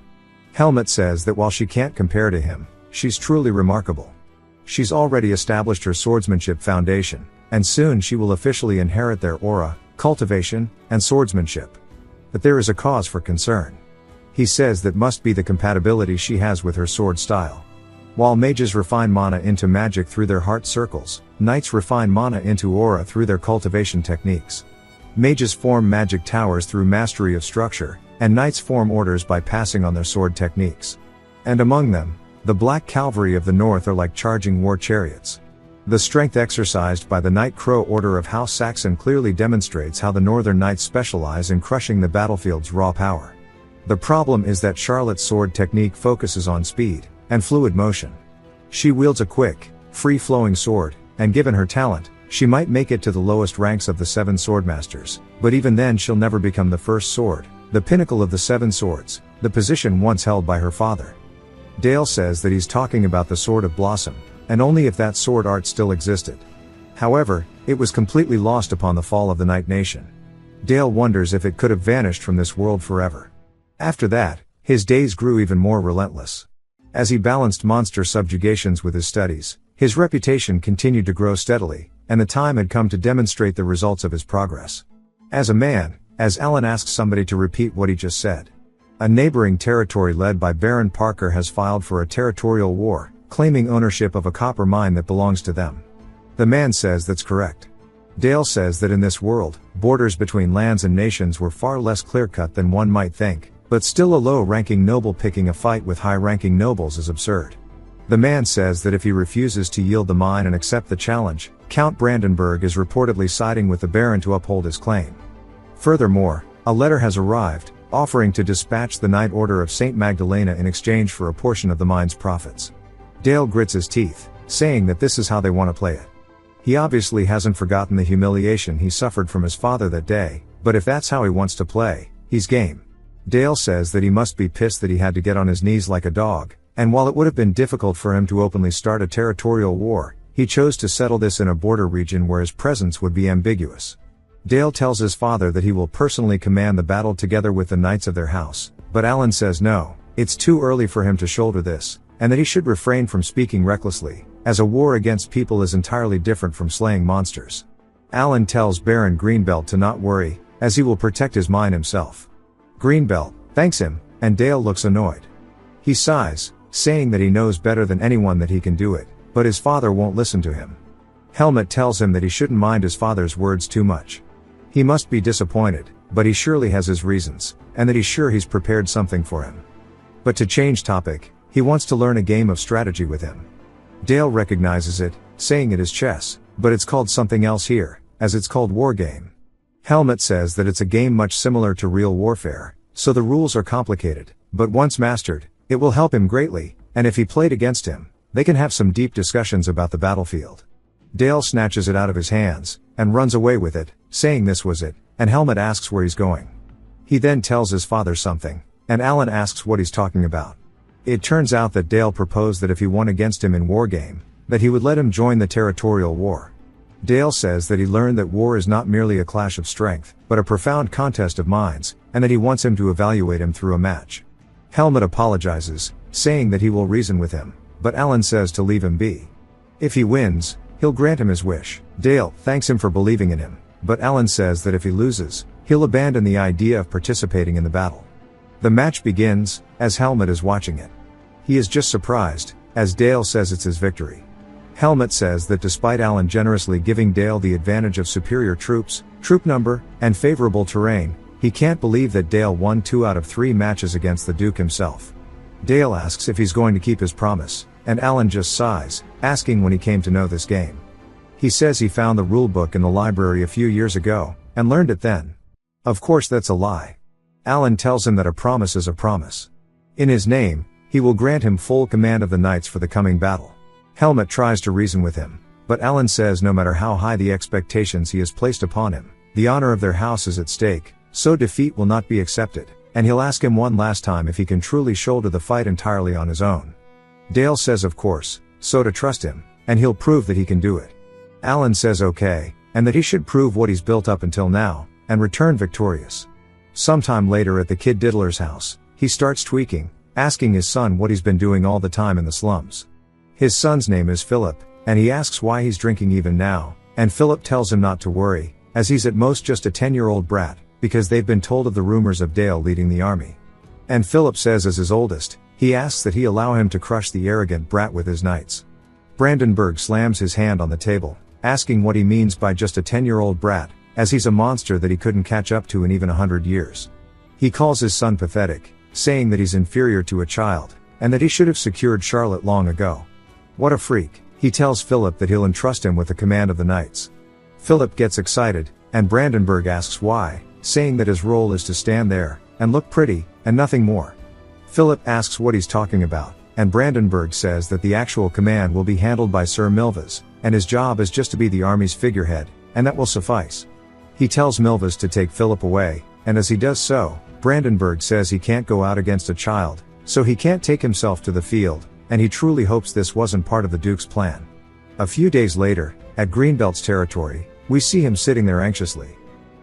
Helmet says that while she can't compare to him, she's truly remarkable. She's already established her swordsmanship foundation, and soon she will officially inherit their aura, cultivation, and swordsmanship. But there is a cause for concern. He says that must be the compatibility she has with her sword style. While mages refine mana into magic through their heart circles, knights refine mana into aura through their cultivation techniques. Mages form magic towers through mastery of structure, and knights form orders by passing on their sword techniques. And among them, the Black Cavalry of the North are like charging war chariots. The strength exercised by the Knight Crow Order of House Saxon clearly demonstrates how the Northern Knights specialize in crushing the battlefield's raw power. The problem is that Charlotte's sword technique focuses on speed and fluid motion. She wields a quick, free-flowing sword, and given her talent, she might make it to the lowest ranks of the 7 swordmasters, but even then she'll never become the first sword, the pinnacle of the 7 swords, the position once held by her father. Dale says that he's talking about the Sword of Blossom, and only if that sword art still existed. However, it was completely lost upon the fall of the Knight Nation. Dale wonders if it could have vanished from this world forever. After that, his days grew even more relentless. As he balanced monster subjugations with his studies, his reputation continued to grow steadily, and the time had come to demonstrate the results of his progress. As a man, as Alan asks somebody to repeat what he just said. A neighboring territory led by Baron Parker has filed for a territorial war, claiming ownership of a copper mine that belongs to them. The man says that's correct. Dale says that in this world, borders between lands and nations were far less clear-cut than one might think, but still a low-ranking noble picking a fight with high-ranking nobles is absurd. The man says that if he refuses to yield the mine and accept the challenge, Count Brandenburg is reportedly siding with the Baron to uphold his claim. Furthermore, a letter has arrived, offering to dispatch the Knight Order of St. Magdalena in exchange for a portion of the mine's profits. Dale grits his teeth, saying that this is how they want to play it. He obviously hasn't forgotten the humiliation he suffered from his father that day, but if that's how he wants to play, he's game. Dale says that he must be pissed that he had to get on his knees like a dog, and while it would have been difficult for him to openly start a territorial war, he chose to settle this in a border region where his presence would be ambiguous. Dale tells his father that he will personally command the battle together with the knights of their house, but Alan says no, it's too early for him to shoulder this, and that he should refrain from speaking recklessly, as a war against people is entirely different from slaying monsters. Alan tells Baron Greenbelt to not worry, as he will protect his mine himself. Greenbelt thanks him, and Dale looks annoyed. He sighs, saying that he knows better than anyone that he can do it, but his father won't listen to him. Helmet tells him that he shouldn't mind his father's words too much. He must be disappointed, but he surely has his reasons, and that he's sure he's prepared something for him. But to change topic, he wants to learn a game of strategy with him. Dale recognizes it, saying it is chess, but it's called something else here, as it's called war game. Helmet says that it's a game much similar to real warfare, so the rules are complicated, but once mastered, it will help him greatly, and if he played against him, they can have some deep discussions about the battlefield. Dale snatches it out of his hands, and runs away with it, saying this was it, and Helmet asks where he's going. He then tells his father something, and Alan asks what he's talking about. It turns out that Dale proposed that if he won against him in Wargame, that he would let him join the territorial war. Dale says that he learned that war is not merely a clash of strength, but a profound contest of minds, and that he wants him to evaluate him through a match. Helmet apologizes, saying that he will reason with him, but Alan says to leave him be. If he wins, he'll grant him his wish. Dale thanks him for believing in him, but Alan says that if he loses, he'll abandon the idea of participating in the battle. The match begins, as Helmet is watching it. He is just surprised, as Dale says it's his victory. Helmet says that despite Alan generously giving Dale the advantage of superior troops, troop number, and favorable terrain, he can't believe that Dale won 2 out of 3 matches against the Duke himself. Dale asks if he's going to keep his promise, and Alan just sighs, asking when he came to know this game. He says he found the rulebook in the library a few years ago, and learned it then. Of course that's a lie. Alan tells him that a promise is a promise. In his name, he will grant him full command of the knights for the coming battle. Helmut tries to reason with him, but Alan says no matter how high the expectations he has placed upon him, the honor of their house is at stake, so defeat will not be accepted, and he'll ask him one last time if he can truly shoulder the fight entirely on his own. Dale says of course, so to trust him, and he'll prove that he can do it. Alan says okay, and that he should prove what he's built up until now, and return victorious. Sometime later at the kid Diddler's house, he starts tweaking, asking his son what he's been doing all the time in the slums. His son's name is Philip, and he asks why he's drinking even now, and Philip tells him not to worry, as he's at most just a 10-year-old brat, because they've been told of the rumors of Dale leading the army. And Philip says as his oldest, he asks that he allow him to crush the arrogant brat with his knights. Brandenburg slams his hand on the table, asking what he means by just a 10-year-old brat, as he's a monster that he couldn't catch up to in even 100 years. He calls his son pathetic, saying that he's inferior to a child, and that he should have secured Charlotte long ago. What a freak. He tells Philip that he'll entrust him with the command of the knights. Philip gets excited, and Brandenburg asks why, saying that his role is to stand there, and look pretty, and nothing more. Philip asks what he's talking about, and Brandenburg says that the actual command will be handled by Sir Milvas, and his job is just to be the army's figurehead, and that will suffice. He tells Milvas to take Philip away, and as he does so, Brandenburg says he can't go out against a child, so he can't take himself to the field, and he truly hopes this wasn't part of the Duke's plan. A few days later, at Greenbelt's territory, we see him sitting there anxiously.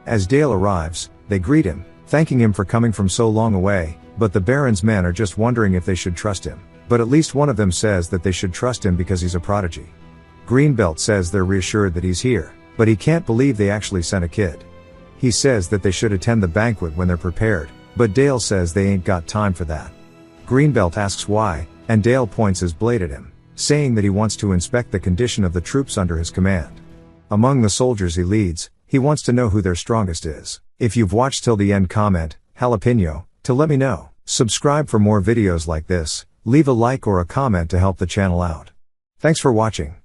As Dale arrives, they greet him, thanking him for coming from so long away, but the Baron's men are just wondering if they should trust him, but at least one of them says that they should trust him because he's a prodigy. Greenbelt says they're reassured that he's here, but he can't believe they actually sent a kid. He says that they should attend the banquet when they're prepared, but Dale says they ain't got time for that. Greenbelt asks why, and Dale points his blade at him, saying that he wants to inspect the condition of the troops under his command. Among the soldiers he leads, he wants to know who their strongest is. If you've watched till the end, comment, jalapeno, to let me know. Subscribe for more videos like this, leave a like or a comment to help the channel out. Thanks for watching.